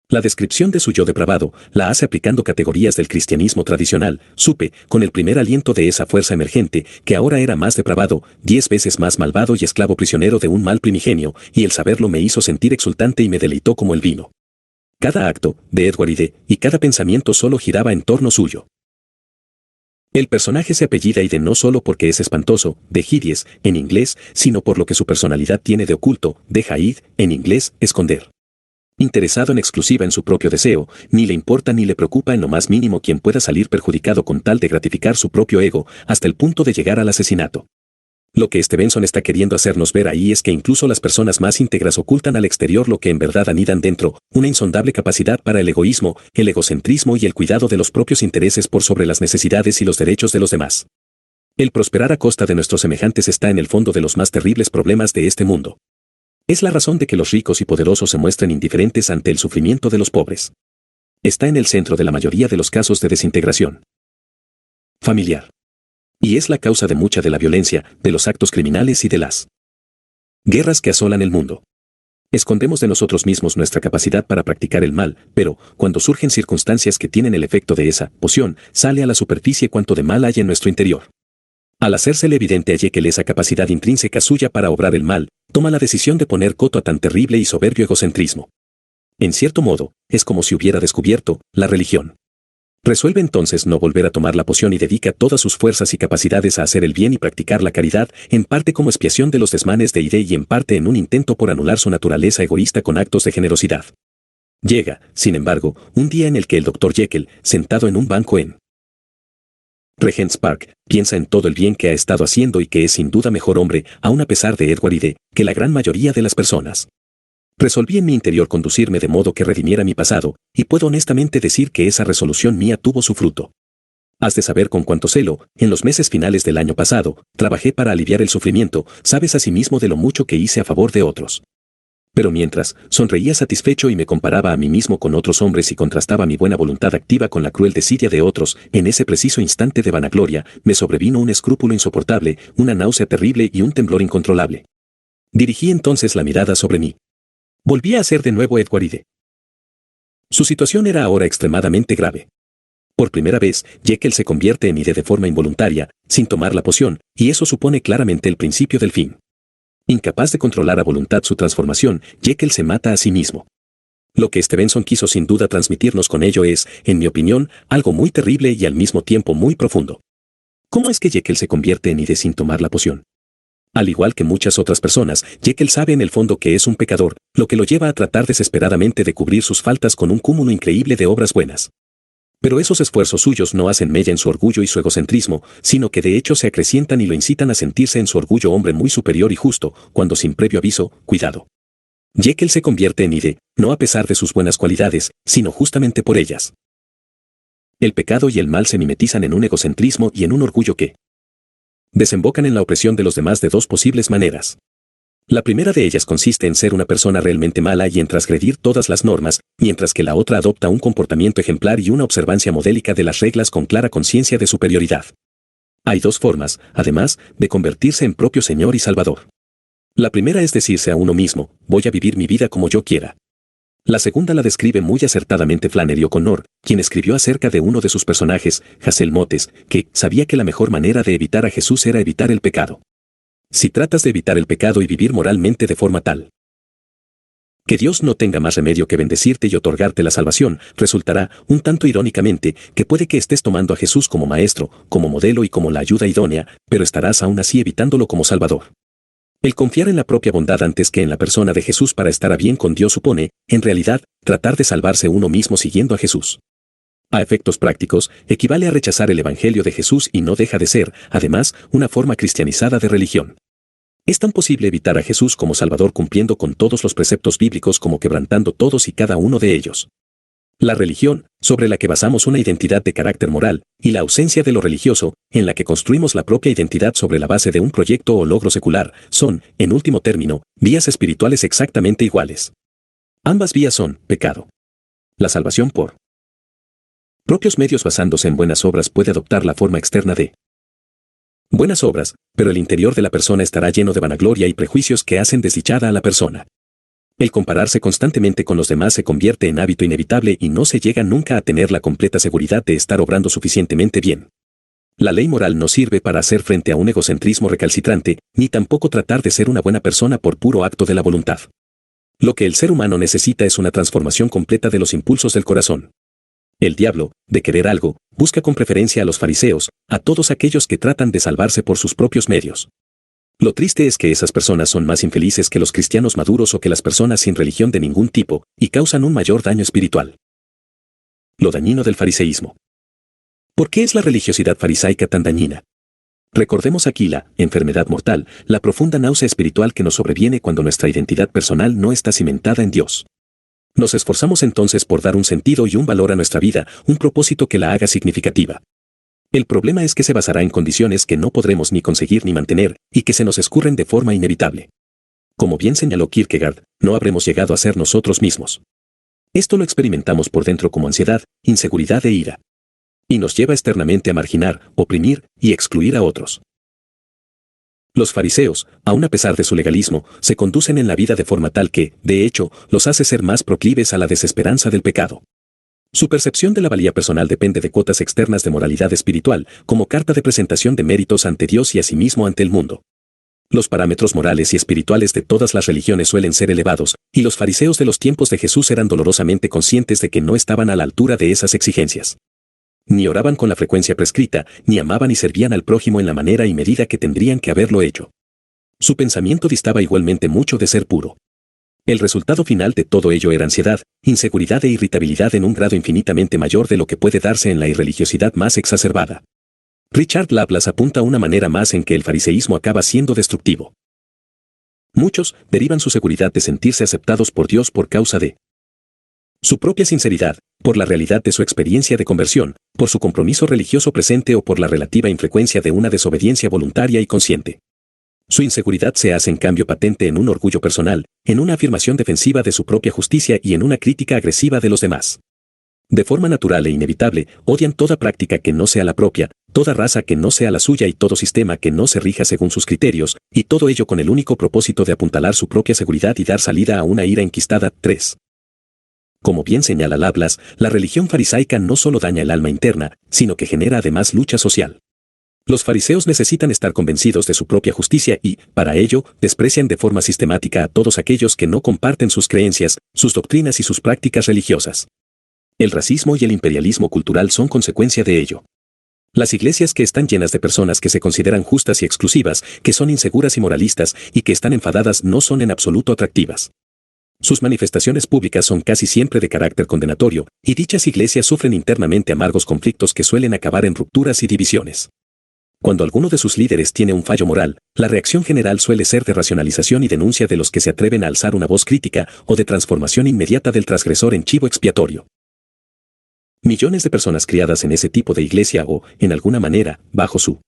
La descripción de su yo depravado la hace aplicando categorías del cristianismo tradicional. Supe, con el primer aliento de esa fuerza emergente, que ahora era más depravado, 10 veces más malvado y esclavo prisionero de un mal primigenio, y el saberlo me hizo sentir exultante y me deleitó como el vino. Cada acto, de Edward Ide, y cada pensamiento solo giraba en torno suyo. El personaje se apellida Ide no solo porque es espantoso, de hideous, en inglés, sino por lo que su personalidad tiene de oculto, de hide, en inglés, esconder. Interesado en exclusiva en su propio deseo, ni le importa ni le preocupa en lo más mínimo quien pueda salir perjudicado con tal de gratificar su propio ego, hasta el punto de llegar al asesinato. Lo que Stevenson está queriendo hacernos ver ahí es que incluso las personas más íntegras ocultan al exterior lo que en verdad anidan dentro, una insondable capacidad para el egoísmo, el egocentrismo y el cuidado de los propios intereses por sobre las necesidades y los derechos de los demás. El prosperar a costa de nuestros semejantes está en el fondo de los más terribles problemas de este mundo. Es la razón de que los ricos y poderosos se muestren indiferentes ante el sufrimiento de los pobres. Está en el centro de la mayoría de los casos de desintegración familiar. Y es la causa de mucha de la violencia, de los actos criminales y de las guerras que asolan el mundo. Escondemos de nosotros mismos nuestra capacidad para practicar el mal, pero, cuando surgen circunstancias que tienen el efecto de esa poción, sale a la superficie cuanto de mal hay en nuestro interior. Al hacérsele evidente a Jekyll esa capacidad intrínseca suya para obrar el mal, toma la decisión de poner coto a tan terrible y soberbio egocentrismo. En cierto modo, es como si hubiera descubierto la religión. Resuelve entonces no volver a tomar la poción y dedica todas sus fuerzas y capacidades a hacer el bien y practicar la caridad, en parte como expiación de los desmanes de Ide y en parte en un intento por anular su naturaleza egoísta con actos de generosidad. Llega, sin embargo, un día en el que el Dr. Jekyll, sentado en un banco en Regent's Park, piensa en todo el bien que ha estado haciendo y que es sin duda mejor hombre, aun a pesar de Edward Ide, que la gran mayoría de las personas. Resolví en mi interior conducirme de modo que redimiera mi pasado, y puedo honestamente decir que esa resolución mía tuvo su fruto. Has de saber con cuánto celo, en los meses finales del año pasado, trabajé para aliviar el sufrimiento, sabes asimismo de lo mucho que hice a favor de otros. Pero mientras, sonreía satisfecho y me comparaba a mí mismo con otros hombres y contrastaba mi buena voluntad activa con la cruel desidia de otros, en ese preciso instante de vanagloria, me sobrevino un escrúpulo insoportable, una náusea terrible y un temblor incontrolable. Dirigí entonces la mirada sobre mí. Volvía a ser de nuevo Edward Ide. Su situación era ahora extremadamente grave. Por primera vez, Jekyll se convierte en Ide de forma involuntaria, sin tomar la poción, y eso supone claramente el principio del fin. Incapaz de controlar a voluntad su transformación, Jekyll se mata a sí mismo. Lo que Stevenson quiso sin duda transmitirnos con ello es, en mi opinión, algo muy terrible y al mismo tiempo muy profundo. ¿Cómo es que Jekyll se convierte en Ide sin tomar la poción? Al igual que muchas otras personas, Jekyll sabe en el fondo que es un pecador, lo que lo lleva a tratar desesperadamente de cubrir sus faltas con un cúmulo increíble de obras buenas. Pero esos esfuerzos suyos no hacen mella en su orgullo y su egocentrismo, sino que de hecho se acrecientan y lo incitan a sentirse en su orgullo hombre muy superior y justo, cuando sin previo aviso, cuidado. Jekyll se convierte en Ide, no a pesar de sus buenas cualidades, sino justamente por ellas. El pecado y el mal se mimetizan en un egocentrismo y en un orgullo que desembocan en la opresión de los demás de dos posibles maneras. La primera de ellas consiste en ser una persona realmente mala y en transgredir todas las normas, mientras que la otra adopta un comportamiento ejemplar y una observancia modélica de las reglas con clara conciencia de superioridad. Hay dos formas, además, de convertirse en propio Señor y Salvador. La primera es decirse a uno mismo, voy a vivir mi vida como yo quiera. La segunda la describe muy acertadamente Flannery O'Connor, quien escribió acerca de uno de sus personajes, Hazel Motes, que sabía que la mejor manera de evitar a Jesús era evitar el pecado. Si tratas de evitar el pecado y vivir moralmente de forma tal que Dios no tenga más remedio que bendecirte y otorgarte la salvación, resultará, un tanto irónicamente, que puede que estés tomando a Jesús como maestro, como modelo y como la ayuda idónea, pero estarás aún así evitándolo como Salvador. El confiar en la propia bondad antes que en la persona de Jesús para estar a bien con Dios supone, en realidad, tratar de salvarse uno mismo siguiendo a Jesús. A efectos prácticos, equivale a rechazar el Evangelio de Jesús y no deja de ser, además, una forma cristianizada de religión. Es tan posible evitar a Jesús como Salvador cumpliendo con todos los preceptos bíblicos como quebrantando todos y cada uno de ellos. La religión, sobre la que basamos una identidad de carácter moral, y la ausencia de lo religioso, en la que construimos la propia identidad sobre la base de un proyecto o logro secular, son, en último término, vías espirituales exactamente iguales. Ambas vías son pecado. La salvación por propios medios basándose en buenas obras puede adoptar la forma externa de buenas obras, pero el interior de la persona estará lleno de vanagloria y prejuicios que hacen desdichada a la persona. El compararse constantemente con los demás se convierte en hábito inevitable y no se llega nunca a tener la completa seguridad de estar obrando suficientemente bien. La ley moral no sirve para hacer frente a un egocentrismo recalcitrante, ni tampoco tratar de ser una buena persona por puro acto de la voluntad. Lo que el ser humano necesita es una transformación completa de los impulsos del corazón. El diablo, de querer algo, busca con preferencia a los fariseos, a todos aquellos que tratan de salvarse por sus propios medios. Lo triste es que esas personas son más infelices que los cristianos maduros o que las personas sin religión de ningún tipo, y causan un mayor daño espiritual. Lo dañino del fariseísmo. ¿Por qué es la religiosidad farisaica tan dañina? Recordemos aquí la enfermedad mortal, la profunda náusea espiritual que nos sobreviene cuando nuestra identidad personal no está cimentada en Dios. Nos esforzamos entonces por dar un sentido y un valor a nuestra vida, un propósito que la haga significativa. El problema es que se basará en condiciones que no podremos ni conseguir ni mantener, y que se nos escurren de forma inevitable. Como bien señaló Kierkegaard, no habremos llegado a ser nosotros mismos. Esto lo experimentamos por dentro como ansiedad, inseguridad e ira. Y nos lleva externamente a marginar, oprimir y excluir a otros. Los fariseos, aun a pesar de su legalismo, se conducen en la vida de forma tal que, de hecho, los hace ser más proclives a la desesperanza del pecado. Su percepción de la valía personal depende de cuotas externas de moralidad espiritual, como carta de presentación de méritos ante Dios y asimismo ante el mundo. Los parámetros morales y espirituales de todas las religiones suelen ser elevados, y los fariseos de los tiempos de Jesús eran dolorosamente conscientes de que no estaban a la altura de esas exigencias. Ni oraban con la frecuencia prescrita, ni amaban y servían al prójimo en la manera y medida que tendrían que haberlo hecho. Su pensamiento distaba igualmente mucho de ser puro. El resultado final de todo ello era ansiedad, inseguridad e irritabilidad en un grado infinitamente mayor de lo que puede darse en la irreligiosidad más exacerbada. Richard Laplace apunta a una manera más en que el fariseísmo acaba siendo destructivo. Muchos derivan su seguridad de sentirse aceptados por Dios por causa de su propia sinceridad, por la realidad de su experiencia de conversión, por su compromiso religioso presente o por la relativa infrecuencia de una desobediencia voluntaria y consciente. Su inseguridad se hace en cambio patente en un orgullo personal, en una afirmación defensiva de su propia justicia y en una crítica agresiva de los demás. De forma natural e inevitable, odian toda práctica que no sea la propia, toda raza que no sea la suya y todo sistema que no se rija según sus criterios, y todo ello con el único propósito de apuntalar su propia seguridad y dar salida a una ira enquistada. 3. Como bien señala Laplace, la religión farisaica no solo daña el alma interna, sino que genera además lucha social. Los fariseos necesitan estar convencidos de su propia justicia y, para ello, desprecian de forma sistemática a todos aquellos que no comparten sus creencias, sus doctrinas y sus prácticas religiosas. El racismo y el imperialismo cultural son consecuencia de ello. Las iglesias que están llenas de personas que se consideran justas y exclusivas, que son inseguras y moralistas, y que están enfadadas no son en absoluto atractivas. Sus manifestaciones públicas son casi siempre de carácter condenatorio, y dichas iglesias sufren internamente amargos conflictos que suelen acabar en rupturas y divisiones. Cuando alguno de sus líderes tiene un fallo moral, la reacción general suele ser de racionalización y denuncia de los que se atreven a alzar una voz crítica, o de transformación inmediata del transgresor en chivo expiatorio. Millones de personas criadas en ese tipo de iglesia o, en alguna manera, bajo su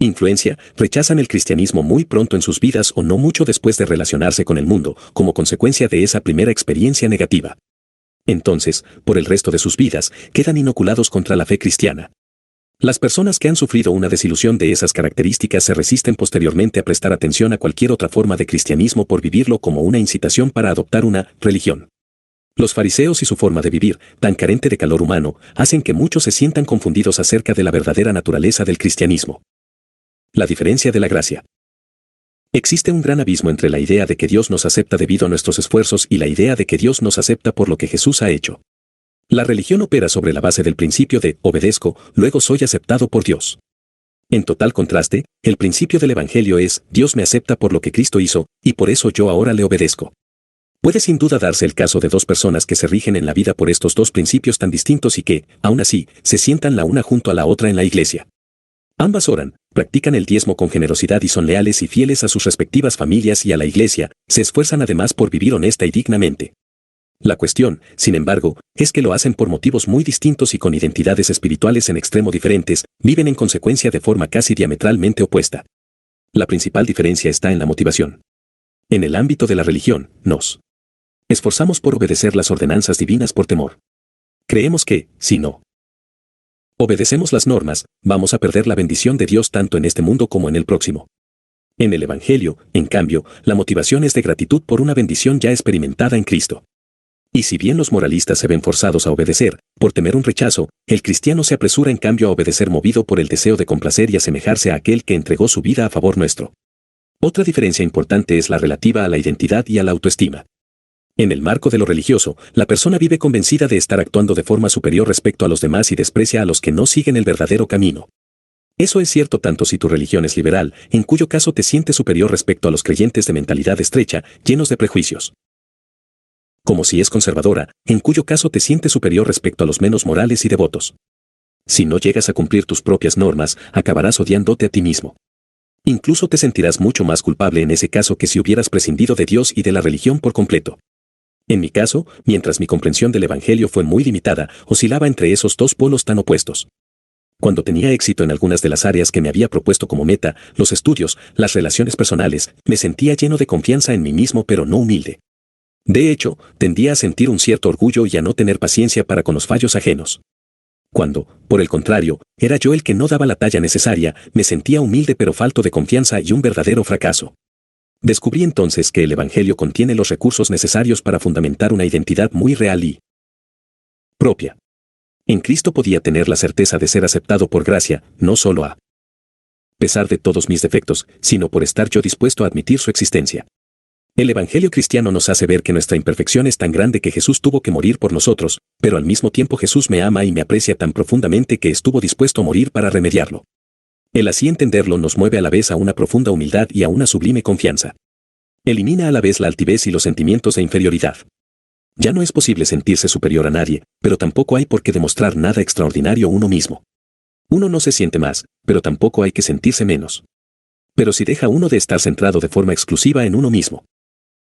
influencia, rechazan el cristianismo muy pronto en sus vidas o no mucho después de relacionarse con el mundo, como consecuencia de esa primera experiencia negativa. Entonces, por el resto de sus vidas, quedan inoculados contra la fe cristiana. Las personas que han sufrido una desilusión de esas características se resisten posteriormente a prestar atención a cualquier otra forma de cristianismo por vivirlo como una incitación para adoptar una religión. Los fariseos y su forma de vivir, tan carente de calor humano, hacen que muchos se sientan confundidos acerca de la verdadera naturaleza del cristianismo. La diferencia de la gracia. Existe un gran abismo entre la idea de que Dios nos acepta debido a nuestros esfuerzos y la idea de que Dios nos acepta por lo que Jesús ha hecho. La religión opera sobre la base del principio de obedezco, luego soy aceptado por Dios. En total contraste, el principio del Evangelio es Dios me acepta por lo que Cristo hizo, y por eso yo ahora le obedezco. Puede sin duda darse el caso de dos personas que se rigen en la vida por estos dos principios tan distintos y que, aún así, se sientan la una junto a la otra en la iglesia. Ambas oran, practican el diezmo con generosidad y son leales y fieles a sus respectivas familias y a la iglesia, se esfuerzan además por vivir honesta y dignamente. La cuestión, sin embargo, es que lo hacen por motivos muy distintos y con identidades espirituales en extremo diferentes, viven en consecuencia de forma casi diametralmente opuesta. La principal diferencia está en la motivación. En el ámbito de la religión, nos esforzamos por obedecer las ordenanzas divinas por temor. Creemos que, si no obedecemos las normas, vamos a perder la bendición de Dios tanto en este mundo como en el próximo. En el Evangelio, en cambio, la motivación es de gratitud por una bendición ya experimentada en Cristo. Y si bien los moralistas se ven forzados a obedecer, por temer un rechazo, el cristiano se apresura en cambio a obedecer movido por el deseo de complacer y asemejarse a aquel que entregó su vida a favor nuestro. Otra diferencia importante es la relativa a la identidad y a la autoestima. En el marco de lo religioso, la persona vive convencida de estar actuando de forma superior respecto a los demás y desprecia a los que no siguen el verdadero camino. Eso es cierto tanto si tu religión es liberal, en cuyo caso te sientes superior respecto a los creyentes de mentalidad estrecha, llenos de prejuicios. Como si es conservadora, en cuyo caso te sientes superior respecto a los menos morales y devotos. Si no llegas a cumplir tus propias normas, acabarás odiándote a ti mismo. Incluso te sentirás mucho más culpable en ese caso que si hubieras prescindido de Dios y de la religión por completo. En mi caso, mientras mi comprensión del Evangelio fue muy limitada, oscilaba entre esos dos polos tan opuestos. Cuando tenía éxito en algunas de las áreas que me había propuesto como meta, los estudios, las relaciones personales, me sentía lleno de confianza en mí mismo pero no humilde. De hecho, tendía a sentir un cierto orgullo y a no tener paciencia para con los fallos ajenos. Cuando, por el contrario, era yo el que no daba la talla necesaria, me sentía humilde pero falto de confianza y un verdadero fracaso. Descubrí entonces que el Evangelio contiene los recursos necesarios para fundamentar una identidad muy real y propia. En Cristo podía tener la certeza de ser aceptado por gracia, no solo a pesar de todos mis defectos, sino por estar yo dispuesto a admitir su existencia. El Evangelio cristiano nos hace ver que nuestra imperfección es tan grande que Jesús tuvo que morir por nosotros, pero al mismo tiempo Jesús me ama y me aprecia tan profundamente que estuvo dispuesto a morir para remediarlo. El así entenderlo nos mueve a la vez a una profunda humildad y a una sublime confianza. Elimina a la vez la altivez y los sentimientos de inferioridad. Ya no es posible sentirse superior a nadie, pero tampoco hay por qué demostrar nada extraordinario uno mismo. Uno no se siente más, pero tampoco hay que sentirse menos. Pero si deja uno de estar centrado de forma exclusiva en uno mismo.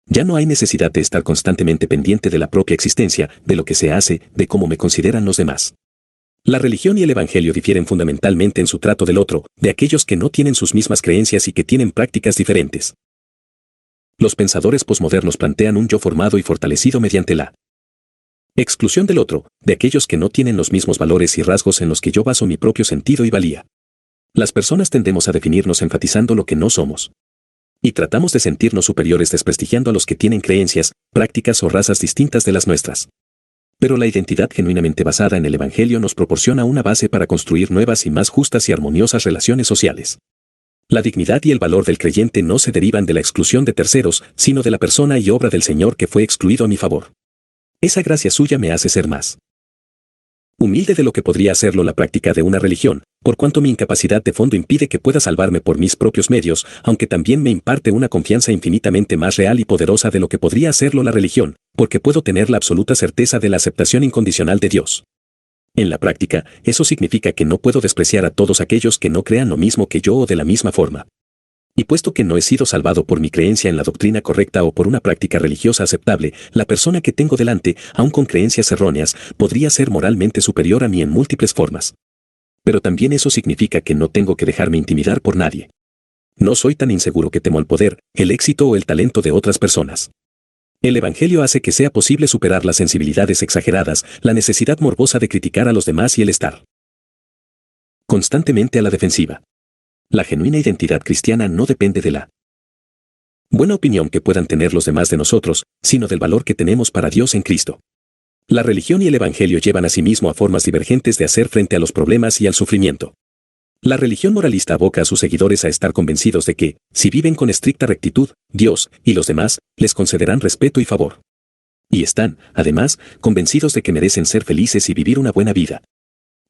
Ya no hay necesidad de estar constantemente pendiente de la propia existencia, de lo que se hace, de cómo me consideran los demás. La religión y el Evangelio difieren fundamentalmente en su trato del otro, de aquellos que no tienen sus mismas creencias y que tienen prácticas diferentes. Los pensadores posmodernos plantean un yo formado y fortalecido mediante la exclusión del otro, de aquellos que no tienen los mismos valores y rasgos en los que yo baso mi propio sentido y valía. Las personas tendemos a definirnos enfatizando lo que no somos. Y tratamos de sentirnos superiores desprestigiando a los que tienen creencias, prácticas o razas distintas de las nuestras. Pero la identidad genuinamente basada en el Evangelio nos proporciona una base para construir nuevas y más justas y armoniosas relaciones sociales. La dignidad y el valor del creyente no se derivan de la exclusión de terceros, sino de la persona y obra del Señor que fue excluido a mi favor. Esa gracia suya me hace ser más humilde de lo que podría hacerlo la práctica de una religión, por cuanto mi incapacidad de fondo impide que pueda salvarme por mis propios medios, aunque también me imparte una confianza infinitamente más real y poderosa de lo que podría hacerlo la religión, porque puedo tener la absoluta certeza de la aceptación incondicional de Dios. En la práctica, eso significa que no puedo despreciar a todos aquellos que no crean lo mismo que yo o de la misma forma. Y puesto que no he sido salvado por mi creencia en la doctrina correcta o por una práctica religiosa aceptable, la persona que tengo delante, aun con creencias erróneas, podría ser moralmente superior a mí en múltiples formas. Pero también eso significa que no tengo que dejarme intimidar por nadie. No soy tan inseguro que temo el poder, el éxito o el talento de otras personas. El Evangelio hace que sea posible superar las sensibilidades exageradas, la necesidad morbosa de criticar a los demás y el estar constantemente a la defensiva. La genuina identidad cristiana no depende de la buena opinión que puedan tener los demás de nosotros, sino del valor que tenemos para Dios en Cristo. La religión y el Evangelio llevan a sí mismo a formas divergentes de hacer frente a los problemas y al sufrimiento. La religión moralista aboca a sus seguidores a estar convencidos de que, si viven con estricta rectitud, Dios y los demás les concederán respeto y favor. Y están, además, convencidos de que merecen ser felices y vivir una buena vida.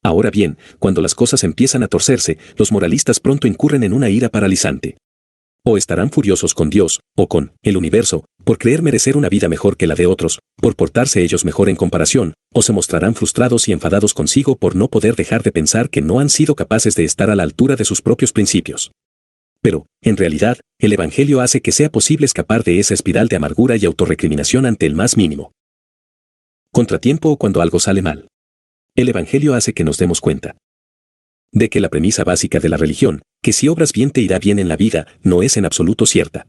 Ahora bien, cuando las cosas empiezan a torcerse, los moralistas pronto incurren en una ira paralizante. O estarán furiosos con Dios, o con el universo, por creer merecer una vida mejor que la de otros, por portarse ellos mejor en comparación, o se mostrarán frustrados y enfadados consigo por no poder dejar de pensar que no han sido capaces de estar a la altura de sus propios principios. Pero, en realidad, el Evangelio hace que sea posible escapar de esa espiral de amargura y autorrecriminación ante el más mínimo contratiempo o cuando algo sale mal. El Evangelio hace que nos demos cuenta de que la premisa básica de la religión, que si obras bien te irá bien en la vida, no es en absoluto cierta.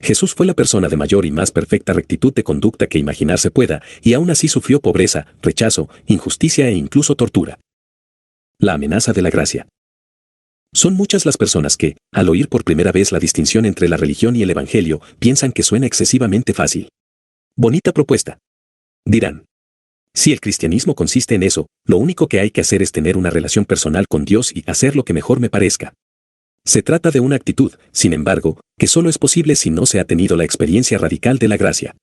Jesús fue la persona de mayor y más perfecta rectitud de conducta que imaginarse pueda, y aún así sufrió pobreza, rechazo, injusticia e incluso tortura. La amenaza de la gracia. Son muchas las personas que, al oír por primera vez la distinción entre la religión y el Evangelio, piensan que suena excesivamente fácil. Bonita propuesta. Dirán. Si el cristianismo consiste en eso, lo único que hay que hacer es tener una relación personal con Dios y hacer lo que mejor me parezca. Se trata de una actitud, sin embargo, que solo es posible si no se ha tenido la experiencia radical de la gracia.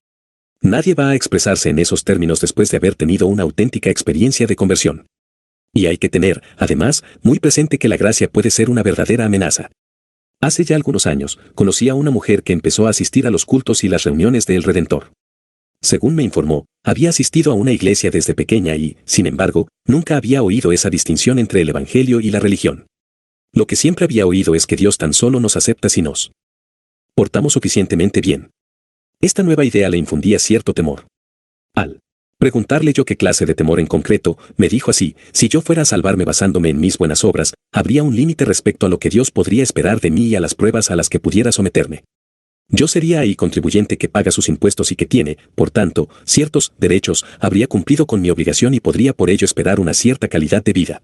Nadie va a expresarse en esos términos después de haber tenido una auténtica experiencia de conversión. Y hay que tener, además, muy presente que la gracia puede ser una verdadera amenaza. Hace ya algunos años, conocí a una mujer que empezó a asistir a los cultos y las reuniones de El Redentor. Según me informó, Había asistido a una iglesia desde pequeña y, sin embargo, nunca había oído esa distinción entre el Evangelio y la religión. Lo que siempre había oído es que Dios tan solo nos acepta si nos portamos suficientemente bien. Esta nueva idea le infundía cierto temor. Al preguntarle yo qué clase de temor en concreto, me dijo así: si yo fuera a salvarme basándome en mis buenas obras, habría un límite respecto a lo que Dios podría esperar de mí y a las pruebas a las que pudiera someterme. Yo sería ahí contribuyente que paga sus impuestos y que tiene, por tanto, ciertos derechos, habría cumplido con mi obligación y podría por ello esperar una cierta calidad de vida.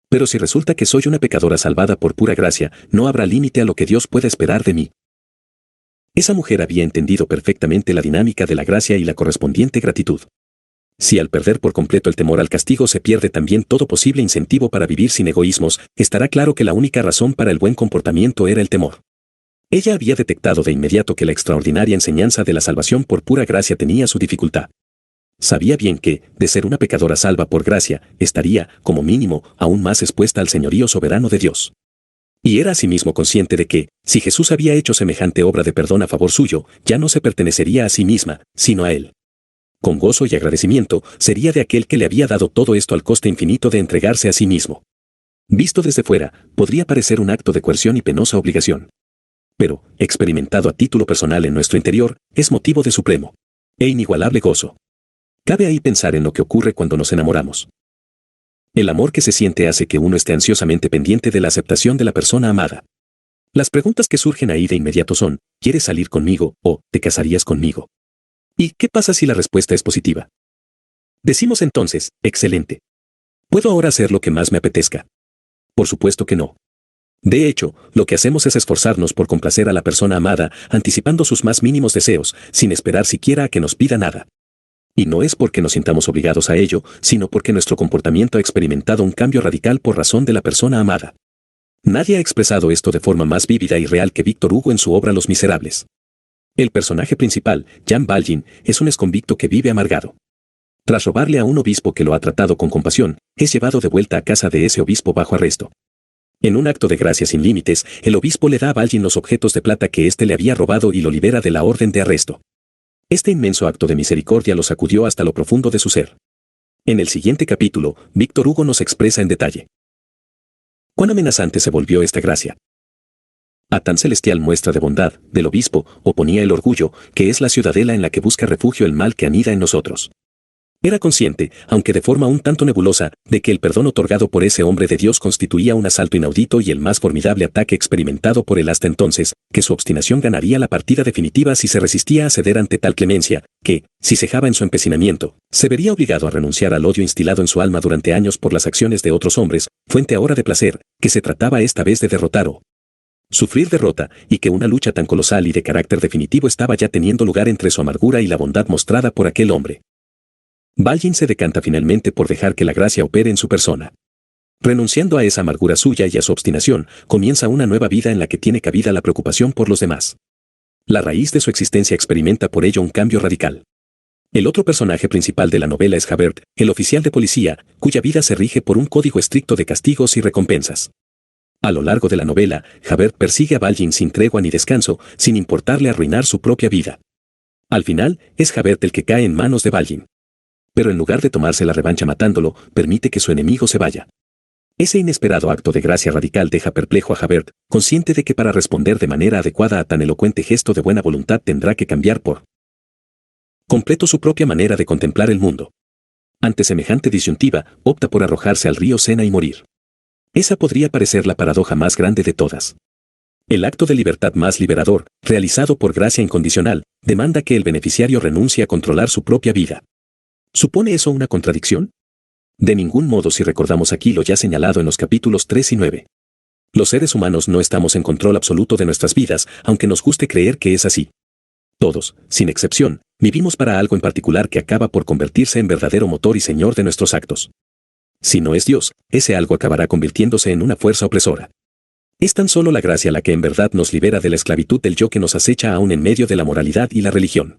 Pero si resulta que soy una pecadora salvada por pura gracia, no habrá límite a lo que Dios pueda esperar de mí. Esa mujer había entendido perfectamente la dinámica de la gracia y la correspondiente gratitud. Si al perder por completo el temor al castigo se pierde también todo posible incentivo para vivir sin egoísmos, estará claro que la única razón para el buen comportamiento era el temor. Ella había detectado de inmediato que la extraordinaria enseñanza de la salvación por pura gracia tenía su dificultad. Sabía bien que, de ser una pecadora salva por gracia, estaría, como mínimo, aún más expuesta al señorío soberano de Dios. Y era asimismo consciente de que, si Jesús había hecho semejante obra de perdón a favor suyo, ya no se pertenecería a sí misma, sino a Él. Con gozo y agradecimiento, sería de aquel que le había dado todo esto al coste infinito de entregarse a sí mismo. Visto desde fuera, podría parecer un acto de coerción y penosa obligación. Pero, experimentado a título personal en nuestro interior, es motivo de supremo e inigualable gozo. Cabe ahí pensar en lo que ocurre cuando nos enamoramos. El amor que se siente hace que uno esté ansiosamente pendiente de la aceptación de la persona amada. Las preguntas que surgen ahí de inmediato son: ¿quieres salir conmigo? O ¿te casarías conmigo? ¿Y qué pasa si la respuesta es positiva? Decimos entonces: excelente. ¿Puedo ahora hacer lo que más me apetezca? Por supuesto que no. De hecho, lo que hacemos es esforzarnos por complacer a la persona amada, anticipando sus más mínimos deseos, sin esperar siquiera a que nos pida nada. Y no es porque nos sintamos obligados a ello, sino porque nuestro comportamiento ha experimentado un cambio radical por razón de la persona amada. Nadie ha expresado esto de forma más vívida y real que Víctor Hugo en su obra Los Miserables. El personaje principal, Jean Valjean, es un exconvicto que vive amargado. Tras robarle a un obispo que lo ha tratado con compasión, es llevado de vuelta a casa de ese obispo bajo arresto. En un acto de gracia sin límites, el obispo le da a Valjean los objetos de plata que éste le había robado y lo libera de la orden de arresto. Este inmenso acto de misericordia lo sacudió hasta lo profundo de su ser. En el siguiente capítulo, Víctor Hugo nos expresa en detalle cuán amenazante se volvió esta gracia. A tan celestial muestra de bondad, del obispo, oponía el orgullo, que es la ciudadela en la que busca refugio el mal que anida en nosotros. Era consciente, aunque de forma un tanto nebulosa, de que el perdón otorgado por ese hombre de Dios constituía un asalto inaudito y el más formidable ataque experimentado por él hasta entonces, que su obstinación ganaría la partida definitiva si se resistía a ceder ante tal clemencia, que, si cejaba en su empecinamiento, se vería obligado a renunciar al odio instilado en su alma durante años por las acciones de otros hombres, fuente ahora de placer, que se trataba esta vez de derrotar o sufrir derrota, y que una lucha tan colosal y de carácter definitivo estaba ya teniendo lugar entre su amargura y la bondad mostrada por aquel hombre. Valjean se decanta finalmente por dejar que la gracia opere en su persona. Renunciando a esa amargura suya y a su obstinación, comienza una nueva vida en la que tiene cabida la preocupación por los demás. La raíz de su existencia experimenta por ello un cambio radical. El otro personaje principal de la novela es Javert, el oficial de policía, cuya vida se rige por un código estricto de castigos y recompensas. A lo largo de la novela, Javert persigue a Valjean sin tregua ni descanso, sin importarle arruinar su propia vida. Al final, es Javert el que cae en manos de Valjean. Pero en lugar de tomarse la revancha matándolo, permite que su enemigo se vaya. Ese inesperado acto de gracia radical deja perplejo a Javert, consciente de que para responder de manera adecuada a tan elocuente gesto de buena voluntad tendrá que cambiar por completo su propia manera de contemplar el mundo. Ante semejante disyuntiva, opta por arrojarse al río Sena y morir. Esa podría parecer la paradoja más grande de todas. El acto de libertad más liberador, realizado por gracia incondicional, demanda que el beneficiario renuncie a controlar su propia vida. ¿Supone eso una contradicción? De ningún modo si recordamos aquí lo ya señalado en los capítulos 3 y 9. Los seres humanos no estamos en control absoluto de nuestras vidas, aunque nos guste creer que es así. Todos, sin excepción, vivimos para algo en particular que acaba por convertirse en verdadero motor y señor de nuestros actos. Si no es Dios, ese algo acabará convirtiéndose en una fuerza opresora. Es tan solo la gracia la que en verdad nos libera de la esclavitud del yo que nos acecha aún en medio de la moralidad y la religión.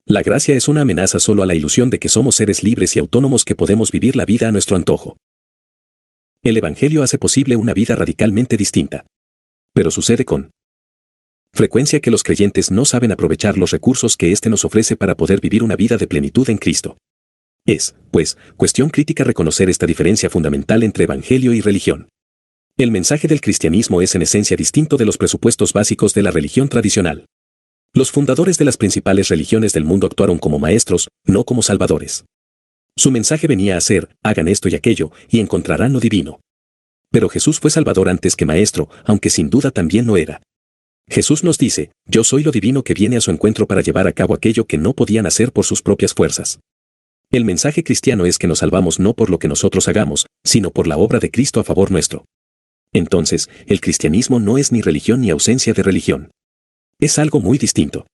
La gracia es una amenaza solo a la ilusión de que somos seres libres y autónomos que podemos vivir la vida a nuestro antojo. El Evangelio hace posible una vida radicalmente distinta. Pero sucede con Frecuencia que los creyentes no saben aprovechar los recursos que éste nos ofrece para poder vivir una vida de plenitud en Cristo. Es, pues, cuestión crítica reconocer esta diferencia fundamental entre evangelio y religión. El mensaje del cristianismo es en esencia distinto de los presupuestos básicos de la religión tradicional. Los fundadores de las principales religiones del mundo actuaron como maestros, no como salvadores. Su mensaje venía a ser, hagan esto y aquello, y encontrarán lo divino. Pero Jesús fue salvador antes que maestro, aunque sin duda también lo era. Jesús nos dice, yo soy lo divino que viene a su encuentro para llevar a cabo aquello que no podían hacer por sus propias fuerzas. El mensaje cristiano es que nos salvamos no por lo que nosotros hagamos, sino por la obra de Cristo a favor nuestro. Entonces, el cristianismo no es ni religión ni ausencia de religión. Es algo muy distinto.